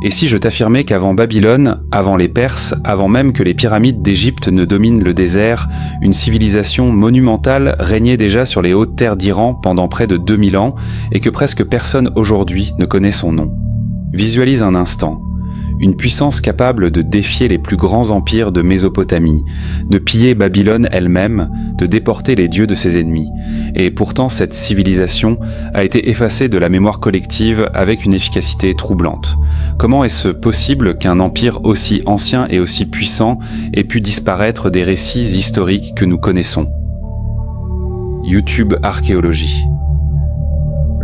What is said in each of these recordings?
Et si je t'affirmais qu'avant Babylone, avant les Perses, avant même que les pyramides d'Égypte ne dominent le désert, une civilisation monumentale régnait déjà sur les hautes terres d'Iran pendant près de 2000 ans et que presque personne aujourd'hui ne connaît son nom. Visualise un instant. Une puissance capable de défier les plus grands empires de Mésopotamie, de piller Babylone elle-même, de déporter les dieux de ses ennemis. Et pourtant, cette civilisation a été effacée de la mémoire collective avec une efficacité troublante. Comment est-ce possible qu'un empire aussi ancien et aussi puissant ait pu disparaître des récits historiques que nous connaissons ? YouTube Archéologie.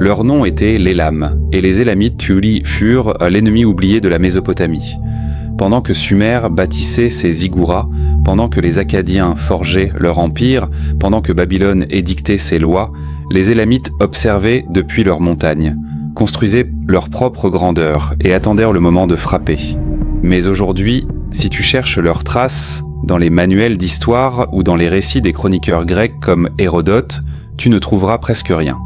Leur nom était l'Élam, et les Élamites furent l'ennemi oublié de la Mésopotamie. Pendant que Sumer bâtissait ses ziggourats, pendant que les Akkadiens forgeaient leur empire, pendant que Babylone édictait ses lois, les Élamites observaient depuis leurs montagnes, construisaient leur propre grandeur et attendirent le moment de frapper. Mais aujourd'hui, si tu cherches leurs traces dans les manuels d'histoire ou dans les récits des chroniqueurs grecs comme Hérodote, tu ne trouveras presque rien.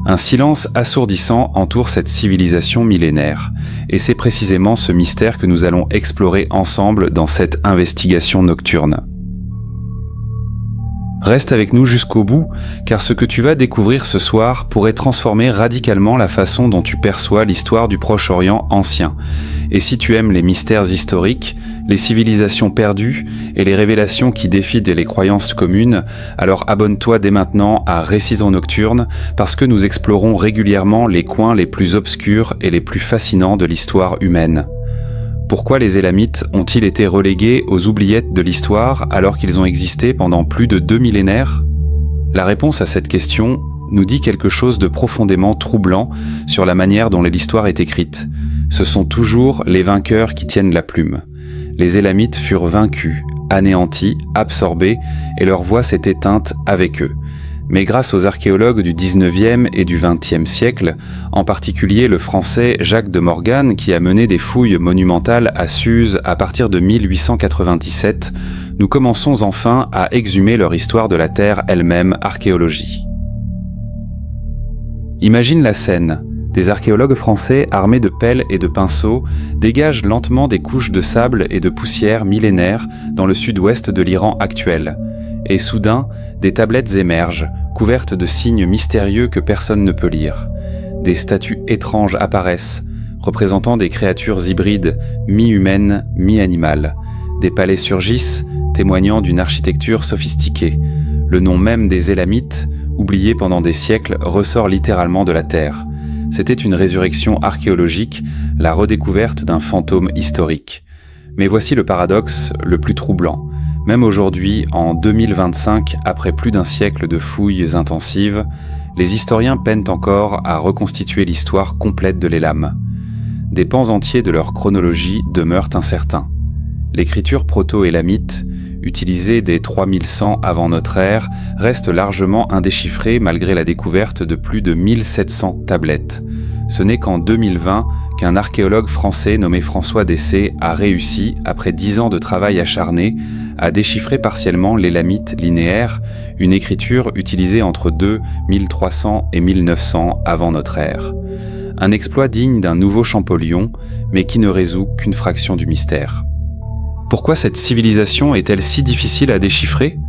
Un silence assourdissant entoure cette civilisation millénaire, et c'est précisément ce mystère que nous allons explorer ensemble dans cette investigation nocturne. Reste avec nous jusqu'au bout, car ce que tu vas découvrir ce soir pourrait transformer radicalement la façon dont tu perçois l'histoire du Proche-Orient ancien. Et si tu aimes les mystères historiques, les civilisations perdues et les révélations qui défient les croyances communes, alors abonne-toi dès maintenant à Récits Nocturnes, parce que nous explorons régulièrement les coins les plus obscurs et les plus fascinants de l'histoire humaine. Pourquoi les Élamites ont-ils été relégués aux oubliettes de l'histoire alors qu'ils ont existé pendant plus de 2 millénaires ? La réponse à cette question nous dit quelque chose de profondément troublant sur la manière dont l'histoire est écrite. Ce sont toujours les vainqueurs qui tiennent la plume. Les Élamites furent vaincus, anéantis, absorbés, et leur voix s'est éteinte avec eux. Mais grâce aux archéologues du 19e et du 20e siècle, en particulier le français Jacques de Morgan qui a mené des fouilles monumentales à Suse à partir de 1897, nous commençons enfin à exhumer leur histoire de la Terre elle-même, archéologie. Imagine la scène. Des archéologues français armés de pelles et de pinceaux dégagent lentement des couches de sable et de poussière millénaires dans le sud-ouest de l'Iran actuel. Et soudain, des tablettes émergent, couvertes de signes mystérieux que personne ne peut lire. Des statues étranges apparaissent, représentant des créatures hybrides, mi-humaines, mi-animales. Des palais surgissent, témoignant d'une architecture sophistiquée. Le nom même des Élamites, oublié pendant des siècles, ressort littéralement de la terre. C'était une résurrection archéologique, la redécouverte d'un fantôme historique. Mais voici le paradoxe le plus troublant. Même aujourd'hui, en 2025, après plus d'un siècle de fouilles intensives, les historiens peinent encore à reconstituer l'histoire complète de l'Élam. Des pans entiers de leur chronologie demeurent incertains. L'écriture proto-élamite, utilisée dès 3100 avant notre ère, reste largement indéchiffrée malgré la découverte de plus de 1700 tablettes. Ce n'est qu'en 2020 qu'un archéologue français nommé François Dessay a réussi, après 10 ans de travail acharné, à déchiffrer partiellement l'élamite linéaire, une écriture utilisée entre 2300 et 1900 avant notre ère. Un exploit digne d'un nouveau Champollion, mais qui ne résout qu'une fraction du mystère. Pourquoi cette civilisation est-elle si difficile à déchiffrer ?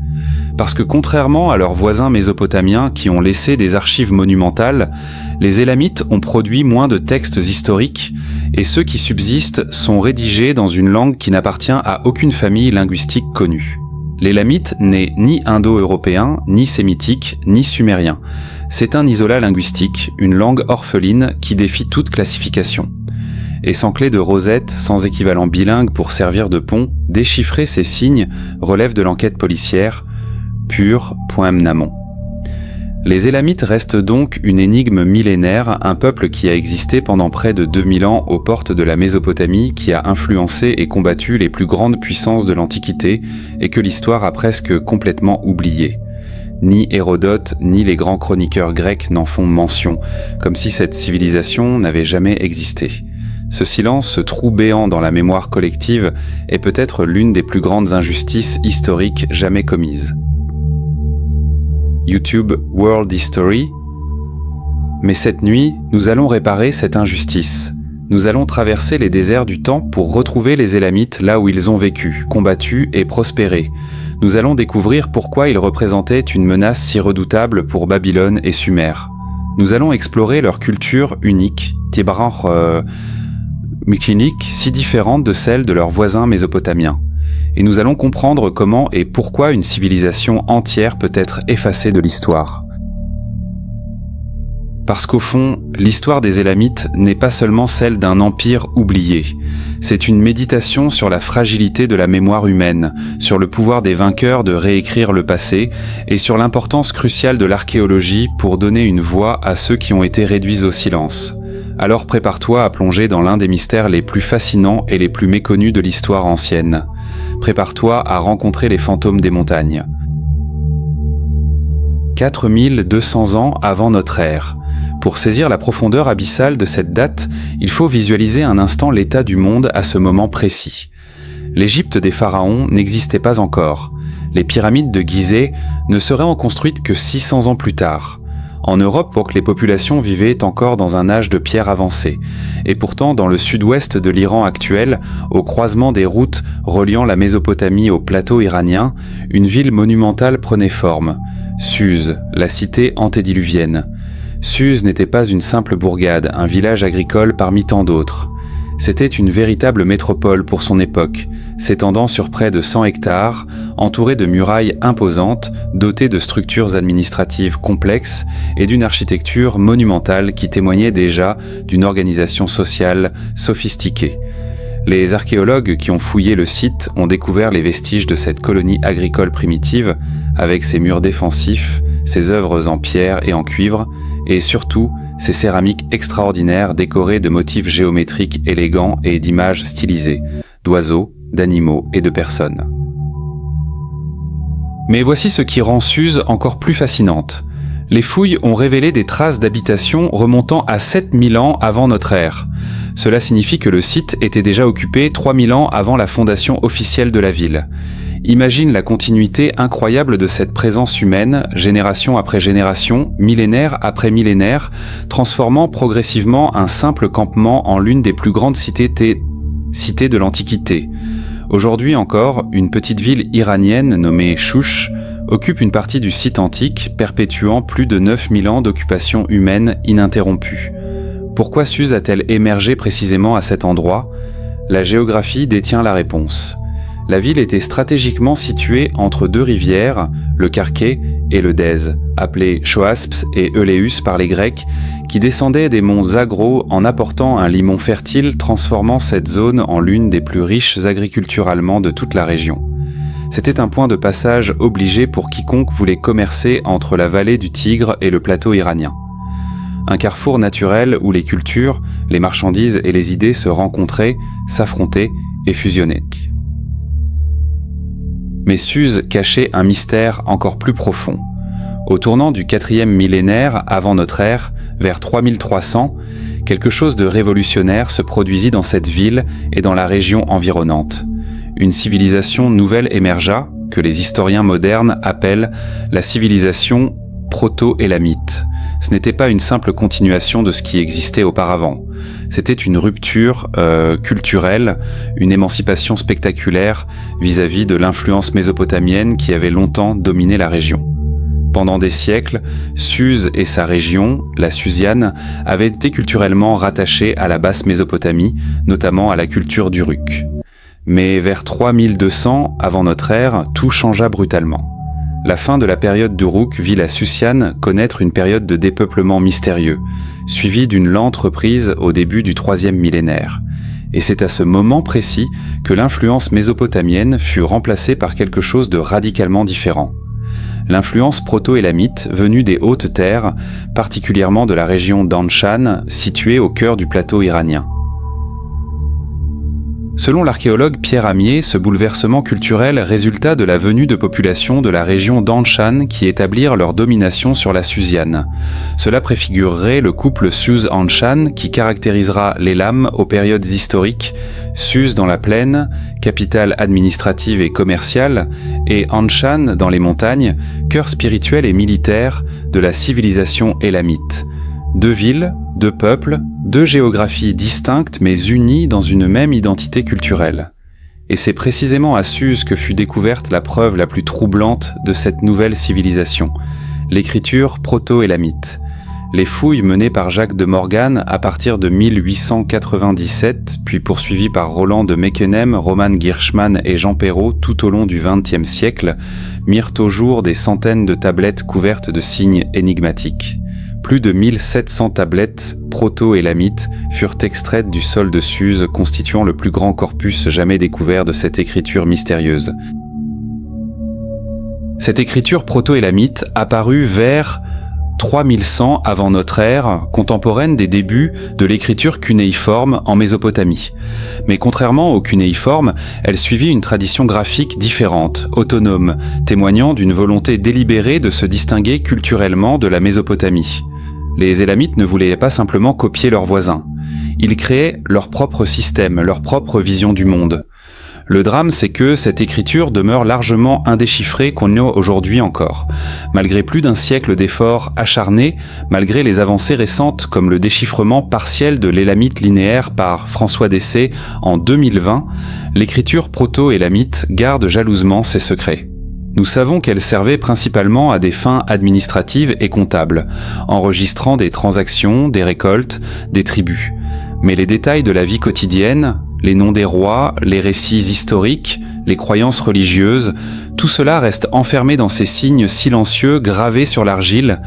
Parce que contrairement à leurs voisins mésopotamiens qui ont laissé des archives monumentales, les Élamites ont produit moins de textes historiques et ceux qui subsistent sont rédigés dans une langue qui n'appartient à aucune famille linguistique connue. L'élamite n'est ni indo-européen, ni sémitique, ni sumérien. C'est un isolat linguistique, une langue orpheline qui défie toute classification. Et sans clé de Rosette, sans équivalent bilingue pour servir de pont, déchiffrer ces signes relève de l'enquête policière, pur poème Namon. Les Élamites restent donc une énigme millénaire, un peuple qui a existé pendant près de 2000 ans aux portes de la Mésopotamie, qui a influencé et combattu les plus grandes puissances de l'Antiquité et que l'histoire a presque complètement oublié. Ni Hérodote, ni les grands chroniqueurs grecs n'en font mention, comme si cette civilisation n'avait jamais existé. Ce silence, ce trou béant dans la mémoire collective, est peut-être l'une des plus grandes injustices historiques jamais commises. YouTube World History. Mais cette nuit, nous allons réparer cette injustice. Nous allons traverser les déserts du temps pour retrouver les Élamites là où ils ont vécu, combattu et prospéré. Nous allons découvrir pourquoi ils représentaient une menace si redoutable pour Babylone et Sumer. Nous allons explorer leur culture unique, Tibranch Mikinik, si différente de celle de leurs voisins mésopotamiens. Et nous allons comprendre comment et pourquoi une civilisation entière peut être effacée de l'histoire. Parce qu'au fond, l'histoire des Élamites n'est pas seulement celle d'un empire oublié. C'est une méditation sur la fragilité de la mémoire humaine, sur le pouvoir des vainqueurs de réécrire le passé et sur l'importance cruciale de l'archéologie pour donner une voix à ceux qui ont été réduits au silence. Alors prépare-toi à plonger dans l'un des mystères les plus fascinants et les plus méconnus de l'histoire ancienne. Prépare-toi à rencontrer les fantômes des montagnes. 4200 ans avant notre ère. Pour saisir la profondeur abyssale de cette date, il faut visualiser un instant l'état du monde à ce moment précis. L'Égypte des pharaons n'existait pas encore. Les pyramides de Gizeh ne seraient construites que 600 ans plus tard. En Europe, pour que les populations vivaient encore dans un âge de pierre avancé. Et pourtant, dans le sud-ouest de l'Iran actuel, au croisement des routes reliant la Mésopotamie au plateau iranien, une ville monumentale prenait forme. Suse, la cité antédiluvienne. Suse n'était pas une simple bourgade, un village agricole parmi tant d'autres. C'était une véritable métropole pour son époque, s'étendant sur près de 100 hectares, entourée de murailles imposantes, dotée de structures administratives complexes et d'une architecture monumentale qui témoignait déjà d'une organisation sociale sophistiquée. Les archéologues qui ont fouillé le site ont découvert les vestiges de cette colonie agricole primitive, avec ses murs défensifs, ses œuvres en pierre et en cuivre, et surtout ses céramiques extraordinaires décorées de motifs géométriques élégants et d'images stylisées, d'oiseaux, d'animaux et de personnes. Mais voici ce qui rend Suse encore plus fascinante. Les fouilles ont révélé des traces d'habitation remontant à 7000 ans avant notre ère. Cela signifie que le site était déjà occupé 3000 ans avant la fondation officielle de la ville. Imagine la continuité incroyable de cette présence humaine, génération après génération, millénaire après millénaire, transformant progressivement un simple campement en l'une des plus grandes cités de l'Antiquité. Aujourd'hui encore, une petite ville iranienne nommée Chouch occupe une partie du site antique, perpétuant plus de 9000 ans d'occupation humaine ininterrompue. Pourquoi Suse a-t-elle émergé précisément à cet endroit ? La géographie détient la réponse. La ville était stratégiquement située entre deux rivières, le Karké et le Dez, appelés Choasps et Euléus par les Grecs, qui descendaient des monts Zagros en apportant un limon fertile, transformant cette zone en l'une des plus riches agriculturalement de toute la région. C'était un point de passage obligé pour quiconque voulait commercer entre la vallée du Tigre et le plateau iranien. Un carrefour naturel où les cultures, les marchandises et les idées se rencontraient, s'affrontaient et fusionnaient. Mais Suse cachait un mystère encore plus profond. Au tournant du 4e millénaire avant notre ère, vers 3300, quelque chose de révolutionnaire se produisit dans cette ville et dans la région environnante. Une civilisation nouvelle émergea, que les historiens modernes appellent la civilisation proto-élamite. Ce n'était pas une simple continuation de ce qui existait auparavant. C'était une rupture culturelle, une émancipation spectaculaire vis-à-vis de l'influence mésopotamienne qui avait longtemps dominé la région. Pendant des siècles, Suse et sa région, la Susiane, avaient été culturellement rattachées à la basse Mésopotamie, notamment à la culture d'Uruk. Mais vers 3200 avant notre ère, tout changea brutalement. La fin de la période d'Uruk vit la Susiane connaître une période de dépeuplement mystérieux, suivie d'une lente reprise au début du 3e millénaire. Et c'est à ce moment précis que l'influence mésopotamienne fut remplacée par quelque chose de radicalement différent. L'influence proto-élamite venue des hautes terres, particulièrement de la région d'Anshan, située au cœur du plateau iranien. Selon l'archéologue Pierre Amier, ce bouleversement culturel résulta de la venue de populations de la région d'Anshan qui établirent leur domination sur la Susiane. Cela préfigurerait le couple Suse-Anshan qui caractérisera l'Élam aux périodes historiques, Suse dans la plaine, capitale administrative et commerciale, et Anshan dans les montagnes, cœur spirituel et militaire de la civilisation élamite. Deux villes, deux peuples, Deux géographies distinctes mais unies dans une même identité culturelle. Et c'est précisément à Suse que fut découverte la preuve la plus troublante de cette nouvelle civilisation, l'écriture proto-élamite. Les fouilles menées par Jacques de Morgan à partir de 1897, puis poursuivies par Roland de Meckenem, Roman Gierschmann et Jean Perrault tout au long du XXe siècle, mirent au jour des centaines de tablettes couvertes de signes énigmatiques. Plus de 1700 tablettes proto-élamites furent extraites du sol de Suse, constituant le plus grand corpus jamais découvert de cette écriture mystérieuse. Cette écriture proto-élamite apparut vers 3100 avant notre ère, contemporaine des débuts de l'écriture cunéiforme en Mésopotamie. Mais contrairement au cunéiforme, elle suivit une tradition graphique différente, autonome, témoignant d'une volonté délibérée de se distinguer culturellement de la Mésopotamie. Les Élamites ne voulaient pas simplement copier leurs voisins. Ils créaient leur propre système, leur propre vision du monde. Le drame, c'est que cette écriture demeure largement indéchiffrée qu'on a aujourd'hui encore. Malgré plus d'un siècle d'efforts acharnés, malgré les avancées récentes comme le déchiffrement partiel de l'élamite linéaire par François Dessay en 2020, l'écriture proto-élamite garde jalousement ses secrets. Nous savons qu'elle servait principalement à des fins administratives et comptables, enregistrant des transactions, des récoltes, des tribus. Mais les détails de la vie quotidienne, les noms des rois, les récits historiques, les croyances religieuses, tout cela reste enfermé dans ces signes silencieux gravés sur l'argile.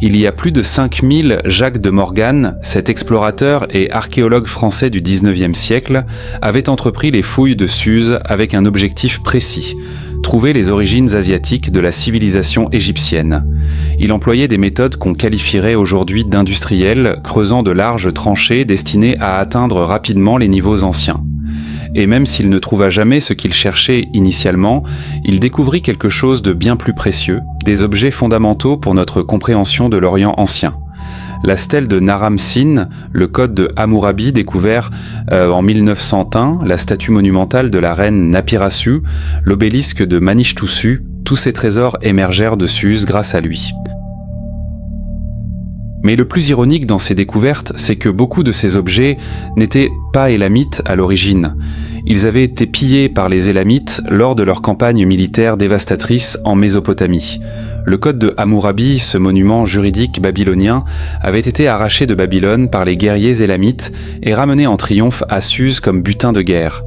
Il y a plus de 5000, Jacques de Morgan, cet explorateur et archéologue français du XIXe siècle, avait entrepris les fouilles de Suse avec un objectif précis: trouver les origines asiatiques de la civilisation égyptienne. Il employait des méthodes qu'on qualifierait aujourd'hui d'industrielles, creusant de larges tranchées destinées à atteindre rapidement les niveaux anciens. Et même s'il ne trouva jamais ce qu'il cherchait initialement, il découvrit quelque chose de bien plus précieux, des objets fondamentaux pour notre compréhension de l'Orient ancien. La stèle de Naram-Sin, le code de Hammurabi découvert en 1901, la statue monumentale de la reine Napirasu, l'obélisque de Manishtusu, tous ces trésors émergèrent de Suse grâce à lui. Mais le plus ironique dans ces découvertes, c'est que beaucoup de ces objets n'étaient pas élamites à l'origine. Ils avaient été pillés par les Élamites lors de leur campagne militaire dévastatrice en Mésopotamie. Le code de Hammurabi, ce monument juridique babylonien, avait été arraché de Babylone par les guerriers élamites et ramené en triomphe à Suse comme butin de guerre.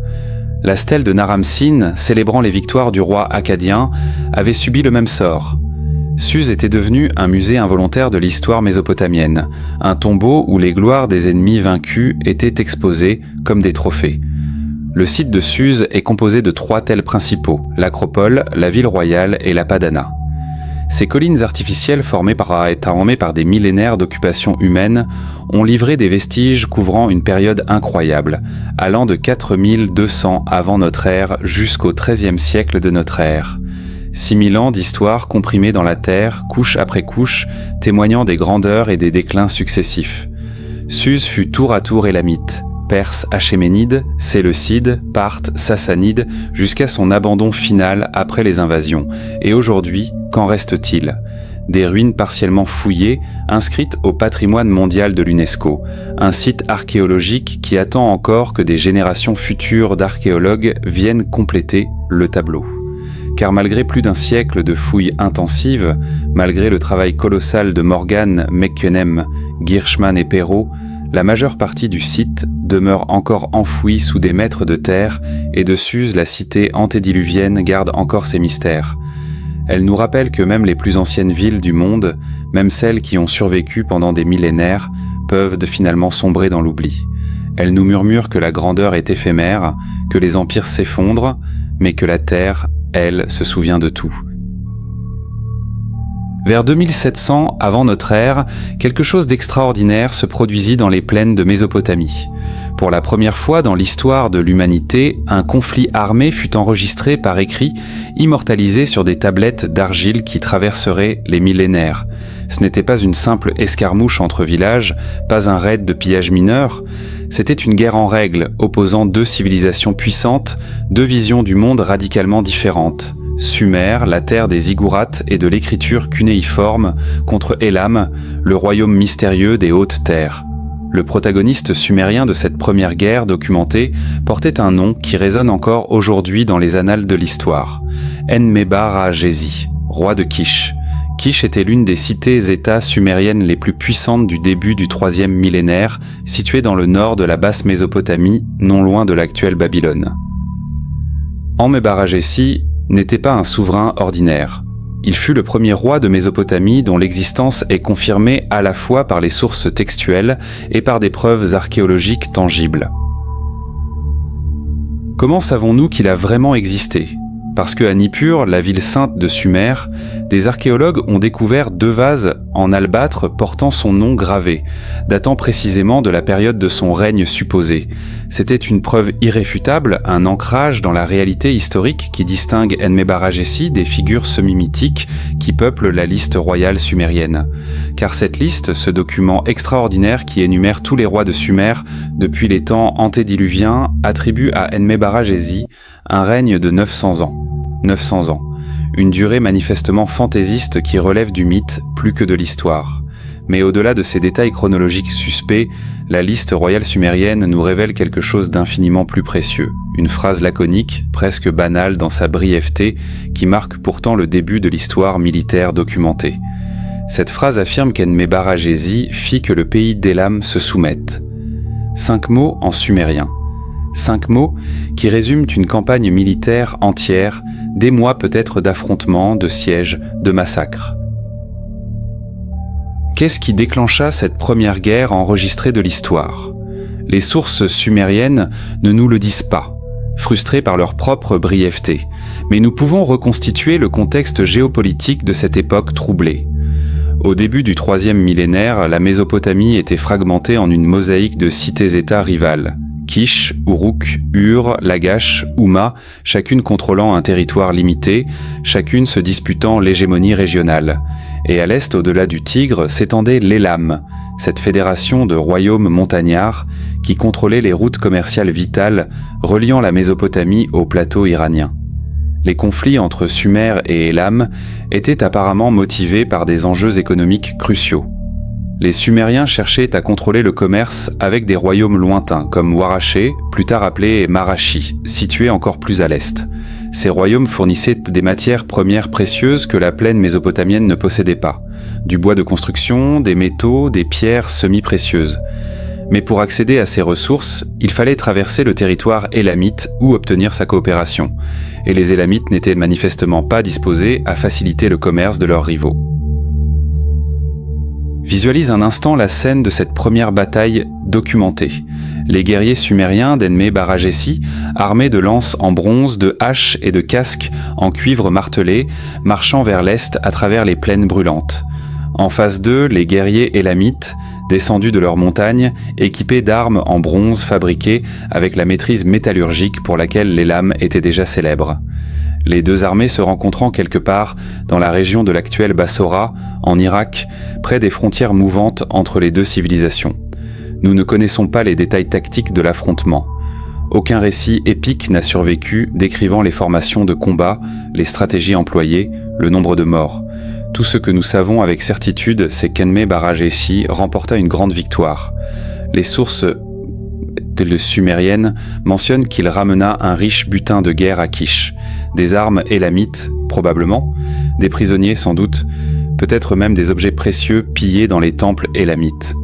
La stèle de Naram-Sin, célébrant les victoires du roi akkadien, avait subi le même sort. Suse était devenu un musée involontaire de l'histoire mésopotamienne, un tombeau où les gloires des ennemis vaincus étaient exposées comme des trophées. Le site de Suse est composé de 3 tels principaux, l'acropole, la ville royale et la Padana. Ces collines artificielles formées par des millénaires d'occupation humaine ont livré des vestiges couvrant une période incroyable, allant de 4200 avant notre ère jusqu'au XIIIe siècle de notre ère. 6000 ans d'histoire comprimés dans la terre, couche après couche, témoignant des grandeurs et des déclins successifs. Suse fut tour à tour élamite, Perse achéménide, séleucide, parthe, sassanide, jusqu'à son abandon final après les invasions. Et aujourd'hui, qu'en reste-t-il ? Des ruines partiellement fouillées, inscrites au patrimoine mondial de l'UNESCO, un site archéologique qui attend encore que des générations futures d'archéologues viennent compléter le tableau. Car malgré plus d'un siècle de fouilles intensives, malgré le travail colossal de Morgan, Meckenem, Gierschmann et Perrault, la majeure partie du site demeure encore enfouie sous des mètres de terre et de Suse, la cité antédiluvienne, garde encore ses mystères. Elle nous rappelle que même les plus anciennes villes du monde, même celles qui ont survécu pendant des millénaires, peuvent finalement sombrer dans l'oubli. Elle nous murmure que la grandeur est éphémère, que les empires s'effondrent, mais que la terre, elle, se souvient de tout. Vers 2700 avant notre ère, quelque chose d'extraordinaire se produisit dans les plaines de Mésopotamie. Pour la première fois dans l'histoire de l'humanité, un conflit armé fut enregistré par écrit, immortalisé sur des tablettes d'argile qui traverseraient les millénaires. Ce n'était pas une simple escarmouche entre villages, pas un raid de pillage mineur, c'était une guerre en règle opposant 2 civilisations puissantes, 2 visions du monde radicalement différentes. Sumer, la terre des ziggourats et de l'écriture cunéiforme, contre Élam, le royaume mystérieux des hautes terres. Le protagoniste sumérien de cette première guerre documentée portait un nom qui résonne encore aujourd'hui dans les annales de l'histoire. Enmébar-Râ-Jési, roi de Kish. Kish était l'une des cités-États sumériennes les plus puissantes du début du 3e millénaire, située dans le nord de la basse Mésopotamie, non loin de l'actuelle Babylone. Enmébar-Râ-Jési n'était pas un souverain ordinaire. Il fut le premier roi de Mésopotamie dont l'existence est confirmée à la fois par les sources textuelles et par des preuves archéologiques tangibles. Comment savons-nous qu'il a vraiment existé ? Parce qu'à Nippur, la ville sainte de Sumer, des archéologues ont découvert 2 vases en albâtre portant son nom gravé, datant précisément de la période de son règne supposé. C'était une preuve irréfutable, un ancrage dans la réalité historique qui distingue Enmébar-Râ-Jési des figures semi-mythiques qui peuplent la liste royale sumérienne. Car cette liste, ce document extraordinaire qui énumère tous les rois de Sumer depuis les temps antédiluviens, attribue à Enmébar-Râ-Jési un règne de 900 ans. 900 ans. Une durée manifestement fantaisiste qui relève du mythe plus que de l'histoire. Mais au-delà de ces détails chronologiques suspects, la liste royale sumérienne nous révèle quelque chose d'infiniment plus précieux. Une phrase laconique, presque banale dans sa brièveté, qui marque pourtant le début de l'histoire militaire documentée. Cette phrase affirme qu'Enmébar-Râ-Jési fit que le pays d'Élam se soumette. 5 mots en sumérien. 5 mots qui résument une campagne militaire entière, des mois peut-être d'affrontements, de sièges, de massacres. Qu'est-ce qui déclencha cette première guerre enregistrée de l'histoire ? Les sources sumériennes ne nous le disent pas, frustrées par leur propre brièveté, mais nous pouvons reconstituer le contexte géopolitique de cette époque troublée. Au début du 3e millénaire, la Mésopotamie était fragmentée en une mosaïque de cités-États rivales. Kish, Uruk, Ur, Lagash, Houma, chacune contrôlant un territoire limité, chacune se disputant l'hégémonie régionale. Et à l'est, au-delà du Tigre, s'étendait l'Élam, cette fédération de royaumes montagnards qui contrôlait les routes commerciales vitales reliant la Mésopotamie au plateau iranien. Les conflits entre Sumer et Élam étaient apparemment motivés par des enjeux économiques cruciaux. Les Sumériens cherchaient à contrôler le commerce avec des royaumes lointains, comme Waraché, plus tard appelé Marashi, situé encore plus à l'est. Ces royaumes fournissaient des matières premières précieuses que la plaine mésopotamienne ne possédait pas. Du bois de construction, des métaux, des pierres semi-précieuses. Mais pour accéder à ces ressources, il fallait traverser le territoire élamite ou obtenir sa coopération. Et les Élamites n'étaient manifestement pas disposés à faciliter le commerce de leurs rivaux. Visualise un instant la scène de cette première bataille documentée. Les guerriers sumériens d'Enmébar-Râ-Jési, armés de lances en bronze, de haches et de casques en cuivre martelé, marchant vers l'est à travers les plaines brûlantes. En face d'eux, les guerriers élamites, descendus de leurs montagnes, équipés d'armes en bronze fabriquées avec la maîtrise métallurgique pour laquelle l'Élam était déjà célèbre. Les 2 armées se rencontrant quelque part dans la région de l'actuelle Bassora, en Irak, près des frontières mouvantes entre les 2 civilisations. Nous ne connaissons pas les détails tactiques de l'affrontement. Aucun récit épique n'a survécu décrivant les formations de combat, les stratégies employées, le nombre de morts. Tout ce que nous savons avec certitude, c'est qu'Enmébar-Râ-Jési remporta une grande victoire. Les sources sumériennes mentionnent qu'il ramena un riche butin de guerre à Kish, des armes élamites, probablement, des prisonniers sans doute, peut-être même des objets précieux pillés dans les temples élamites.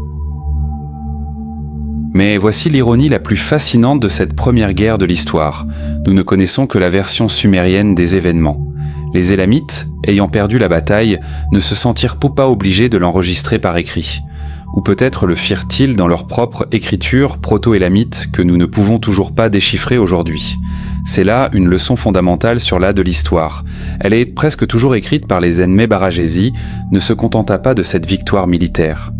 Mais voici l'ironie la plus fascinante de cette première guerre de l'histoire. Nous ne connaissons que la version sumérienne des événements. Les Élamites, ayant perdu la bataille, ne se sentirent pas obligés de l'enregistrer par écrit. Ou peut-être le firent-ils dans leur propre écriture proto-élamite que nous ne pouvons toujours pas déchiffrer aujourd'hui. C'est là une leçon fondamentale sur l'art de l'histoire. Elle est presque toujours écrite par les Enmébar-Râ-Jési, ne se contenta pas de cette victoire militaire.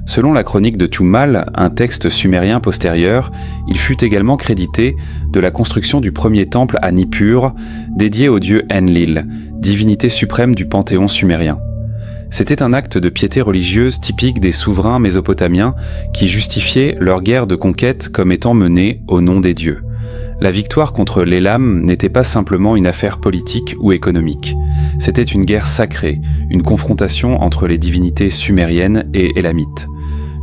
Selon la chronique de Tumal, un texte sumérien postérieur, il fut également crédité de la construction du premier temple à Nippur, dédié au dieu Enlil, divinité suprême du panthéon sumérien. C'était un acte de piété religieuse typique des souverains mésopotamiens qui justifiaient leur guerre de conquête comme étant menée au nom des dieux. La victoire contre l'Élam n'était pas simplement une affaire politique ou économique. C'était une guerre sacrée, une confrontation entre les divinités sumériennes et élamites.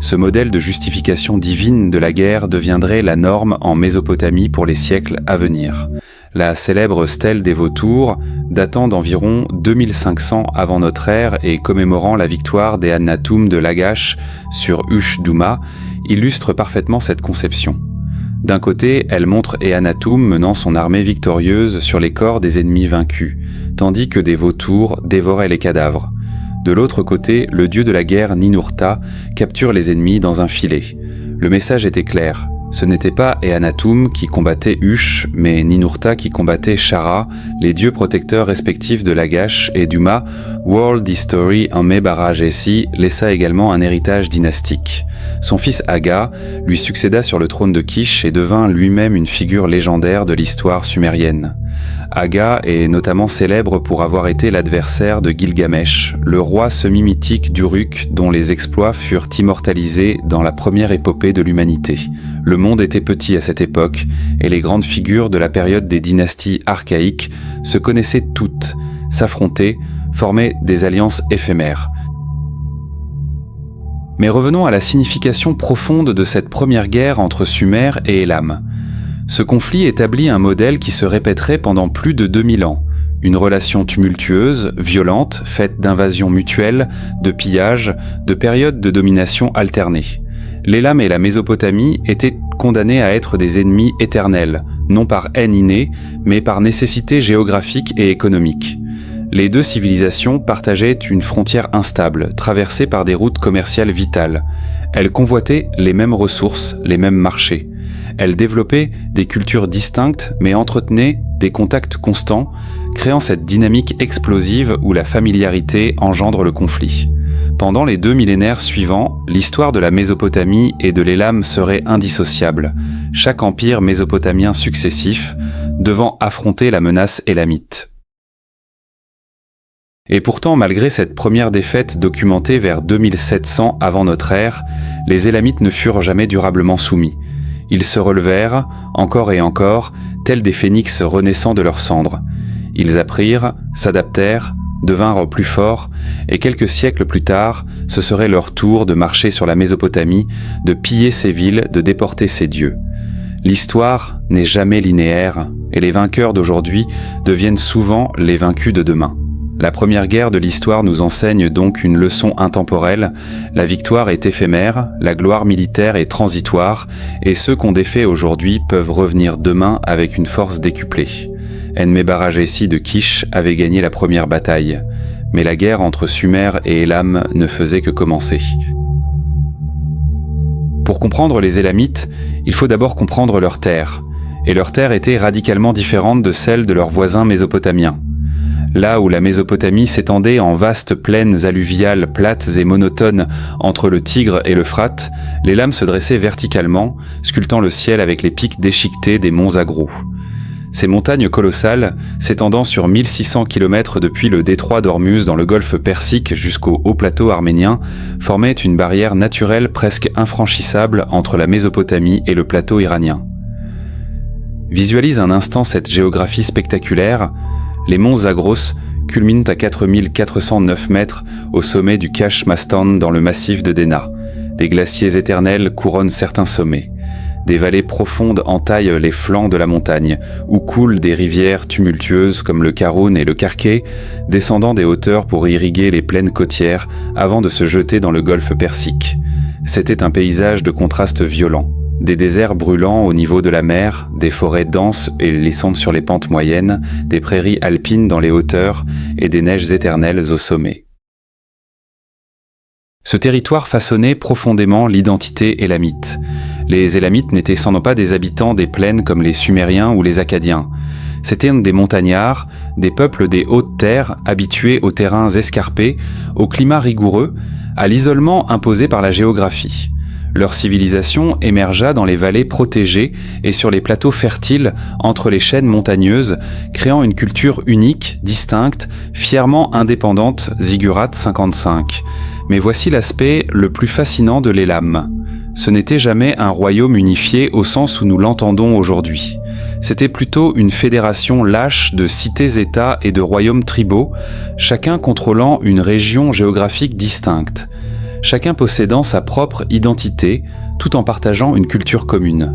Ce modèle de justification divine de la guerre deviendrait la norme en Mésopotamie pour les siècles à venir. La célèbre stèle des vautours, datant d'environ 2500 avant notre ère et commémorant la victoire des Anatoum de Lagash sur Ush-Douma, illustre parfaitement cette conception. D'un côté, elle montre Eannatum menant son armée victorieuse sur les corps des ennemis vaincus, tandis que des vautours dévoraient les cadavres. De l'autre côté, le dieu de la guerre Ninurta capture les ennemis dans un filet. Le message était clair. Ce n'était pas Eannatum qui combattait Ush, mais Ninurta qui combattait Shara, les dieux protecteurs respectifs de Lagash et Duma. World History Amé-Bara-Jessi laissa également un héritage dynastique. Son fils Aga lui succéda sur le trône de Kish et devint lui-même une figure légendaire de l'histoire sumérienne. Aga est notamment célèbre pour avoir été l'adversaire de Gilgamesh, le roi semi-mythique d'Uruk dont les exploits furent immortalisés dans la première épopée de l'humanité. Le monde était petit à cette époque et les grandes figures de la période des dynasties archaïques se connaissaient toutes, s'affrontaient, formaient des alliances éphémères. Mais revenons à la signification profonde de cette première guerre entre Sumer et Élam. Ce conflit établit un modèle qui se répéterait pendant plus de 2000 ans. Une relation tumultueuse, violente, faite d'invasions mutuelles, de pillages, de périodes de domination alternées. L'Élam et la Mésopotamie étaient condamnés à être des ennemis éternels, non par haine innée, mais par nécessité géographique et économique. Les deux civilisations partageaient une frontière instable, traversée par des routes commerciales vitales. Elles convoitaient les mêmes ressources, les mêmes marchés. Elles développaient des cultures distinctes, mais entretenaient des contacts constants, créant cette dynamique explosive où la familiarité engendre le conflit. Pendant les 2 millénaires suivants, l'histoire de la Mésopotamie et de l'Élam serait indissociable, chaque empire mésopotamien successif devant affronter la menace élamite. Et pourtant, malgré cette première défaite documentée vers 2700 avant notre ère, les Élamites ne furent jamais durablement soumis. Ils se relevèrent, encore et encore, tels des phénix renaissant de leurs cendres. Ils apprirent, s'adaptèrent, devinrent plus forts, et quelques siècles plus tard, ce serait leur tour de marcher sur la Mésopotamie, de piller ses villes, de déporter ses dieux. L'histoire n'est jamais linéaire, et les vainqueurs d'aujourd'hui deviennent souvent les vaincus de demain. La première guerre de l'histoire nous enseigne donc une leçon intemporelle. La victoire est éphémère, la gloire militaire est transitoire, et ceux qu'on défait aujourd'hui peuvent revenir demain avec une force décuplée. Enmé-Bara-Jessi de Kish avait gagné la première bataille, mais la guerre entre Sumer et Élam ne faisait que commencer. Pour comprendre les Élamites, il faut d'abord comprendre leur terre, et leur terre était radicalement différente de celle de leurs voisins mésopotamiens. Là où la Mésopotamie s'étendait en vastes plaines alluviales plates et monotones entre le Tigre et l'Euphrate, l'Élam se dressait verticalement, sculptant le ciel avec les pics déchiquetés des monts Zagros. Ces montagnes colossales, s'étendant sur 1600 km depuis le détroit d'Ormuz dans le golfe Persique jusqu'au haut plateau arménien, formaient une barrière naturelle presque infranchissable entre la Mésopotamie et le plateau iranien. Visualise un instant cette géographie spectaculaire. Les monts Zagros culminent à 4409 mètres au sommet du Cache Mastan dans le massif de Dena. Des glaciers éternels couronnent certains sommets. Des vallées profondes entaillent les flancs de la montagne, où coulent des rivières tumultueuses comme le Karoun et le Karké, descendant des hauteurs pour irriguer les plaines côtières avant de se jeter dans le golfe Persique. C'était un paysage de contrastes violents. Des déserts brûlants au niveau de la mer, des forêts denses et laissantes sur les pentes moyennes, des prairies alpines dans les hauteurs et des neiges éternelles au sommet. Ce territoire façonnait profondément l'identité élamite. Les Élamites n'étaient sans doute pas des habitants des plaines comme les Sumériens ou les Akkadiens. C'étaient des montagnards, des peuples des hautes terres habitués aux terrains escarpés, au climat rigoureux, à l'isolement imposé par la géographie. Leur civilisation émergea dans les vallées protégées et sur les plateaux fertiles entre les chaînes montagneuses, créant une culture unique, distincte, fièrement indépendante, Ziggurat 55. Mais voici l'aspect le plus fascinant de l'Élam. Ce n'était jamais un royaume unifié au sens où nous l'entendons aujourd'hui. C'était plutôt une fédération lâche de cités-États et de royaumes tribaux, chacun contrôlant une région géographique distincte. chacun possédant sa propre identité tout en partageant une culture commune.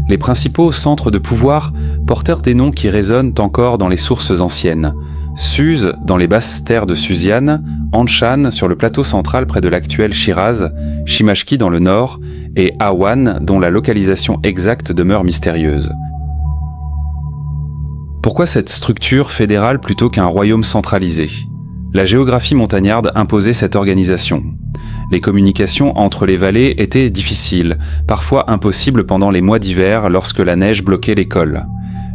Les principaux centres de pouvoir portèrent des noms qui résonnent encore dans les sources anciennes. Suse dans les basses terres de Susiane, Anshan sur le plateau central près de l'actuel Shiraz, Shimashki dans le nord et Awan dont la localisation exacte demeure mystérieuse. Pourquoi cette structure fédérale plutôt qu'un royaume centralisé ? La géographie montagnarde imposait cette organisation. Les communications entre les vallées étaient difficiles, parfois impossibles pendant les mois d'hiver lorsque la neige bloquait les cols.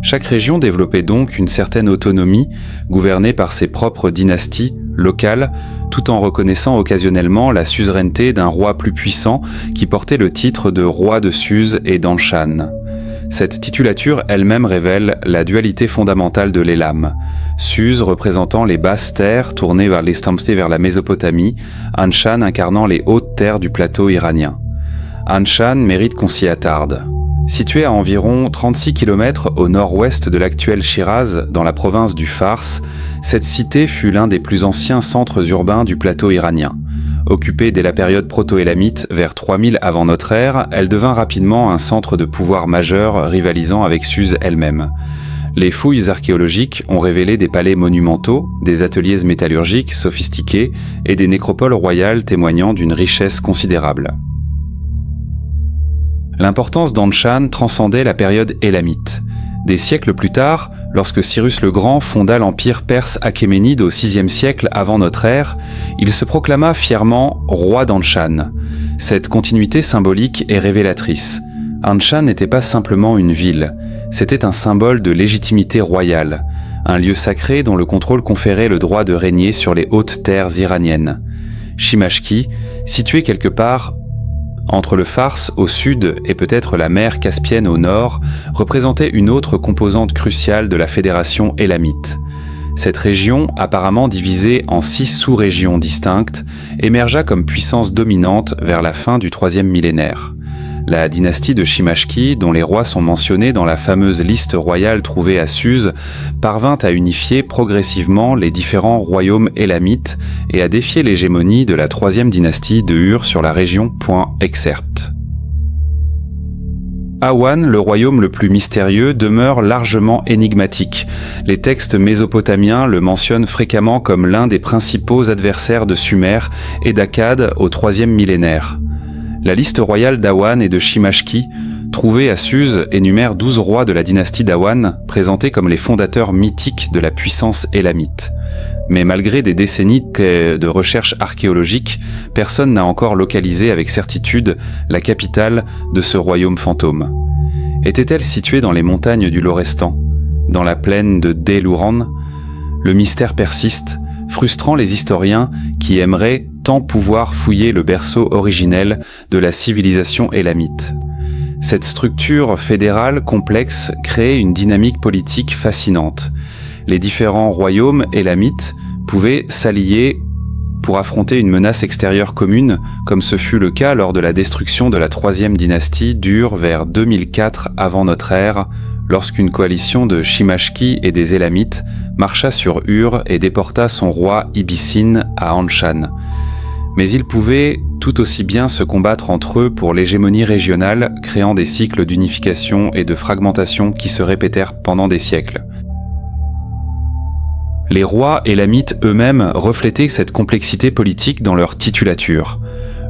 Chaque région développait donc une certaine autonomie, gouvernée par ses propres dynasties locales, tout en reconnaissant occasionnellement la suzeraineté d'un roi plus puissant qui portait le titre de roi de Suse et d'Anshan. Cette titulature elle-même révèle la dualité fondamentale de l'Élam. Suse représentant les basses terres tournées vers l'Estampé vers la Mésopotamie, Anshan incarnant les hautes terres du plateau iranien. Anshan mérite qu'on s'y attarde. Située à environ 36 km au nord-ouest de l'actuel Shiraz, dans la province du Fars, cette cité fut l'un des plus anciens centres urbains du plateau iranien. Occupée dès la période proto-élamite vers 3000 avant notre ère, elle devint rapidement un centre de pouvoir majeur rivalisant avec Suse elle-même. Les fouilles archéologiques ont révélé des palais monumentaux, des ateliers métallurgiques sophistiqués et des nécropoles royales témoignant d'une richesse considérable. L'importance d'Anshan transcendait la période élamite. Des siècles plus tard, lorsque Cyrus le Grand fonda l'empire perse achéménide au VIe siècle avant notre ère, il se proclama fièrement roi d'Anshan. Cette continuité symbolique est révélatrice. Anshan n'était pas simplement une ville, c'était un symbole de légitimité royale, un lieu sacré dont le contrôle conférait le droit de régner sur les hautes terres iraniennes. Shimashki, situé quelque part entre le Fars au sud et peut-être la mer Caspienne au nord, représentait une autre composante cruciale de la fédération élamite. Cette région, apparemment divisée en 6 sous-régions distinctes, émergea comme puissance dominante vers la fin du IIIe millénaire. La dynastie de Shimashki, dont les rois sont mentionnés dans la fameuse liste royale trouvée à Suse, parvint à unifier progressivement les différents royaumes élamites et à défier l'hégémonie de la troisième dynastie de Ur sur la région. Excerpt. Awan, le royaume le plus mystérieux, demeure largement énigmatique. Les textes mésopotamiens le mentionnent fréquemment comme l'un des principaux adversaires de Sumer et d'Akkad au IIIe millénaire. La liste royale d'Awan et de Shimashki, trouvée à Suse, énumère 12 rois de la dynastie d'Awan, présentés comme les fondateurs mythiques de la puissance élamite. Mais malgré des décennies de recherches archéologiques, personne n'a encore localisé avec certitude la capitale de ce royaume fantôme. Était-elle située dans les montagnes du Lorestan, dans la plaine de Delouran ? Le mystère persiste, frustrant les historiens qui aimeraient tant pouvoir fouiller le berceau originel de la civilisation élamite. Cette structure fédérale complexe crée une dynamique politique fascinante. Les différents royaumes élamites pouvaient s'allier pour affronter une menace extérieure commune, comme ce fut le cas lors de la destruction de la troisième dynastie d'Ur vers 2004 avant notre ère, lorsqu'une coalition de Shimashki et des Élamites marcha sur Ur et déporta son roi Ibissine à Anshan. Mais ils pouvaient tout aussi bien se combattre entre eux pour l'hégémonie régionale, créant des cycles d'unification et de fragmentation qui se répétèrent pendant des siècles. Les rois élamites eux-mêmes reflétaient cette complexité politique dans leur titulature.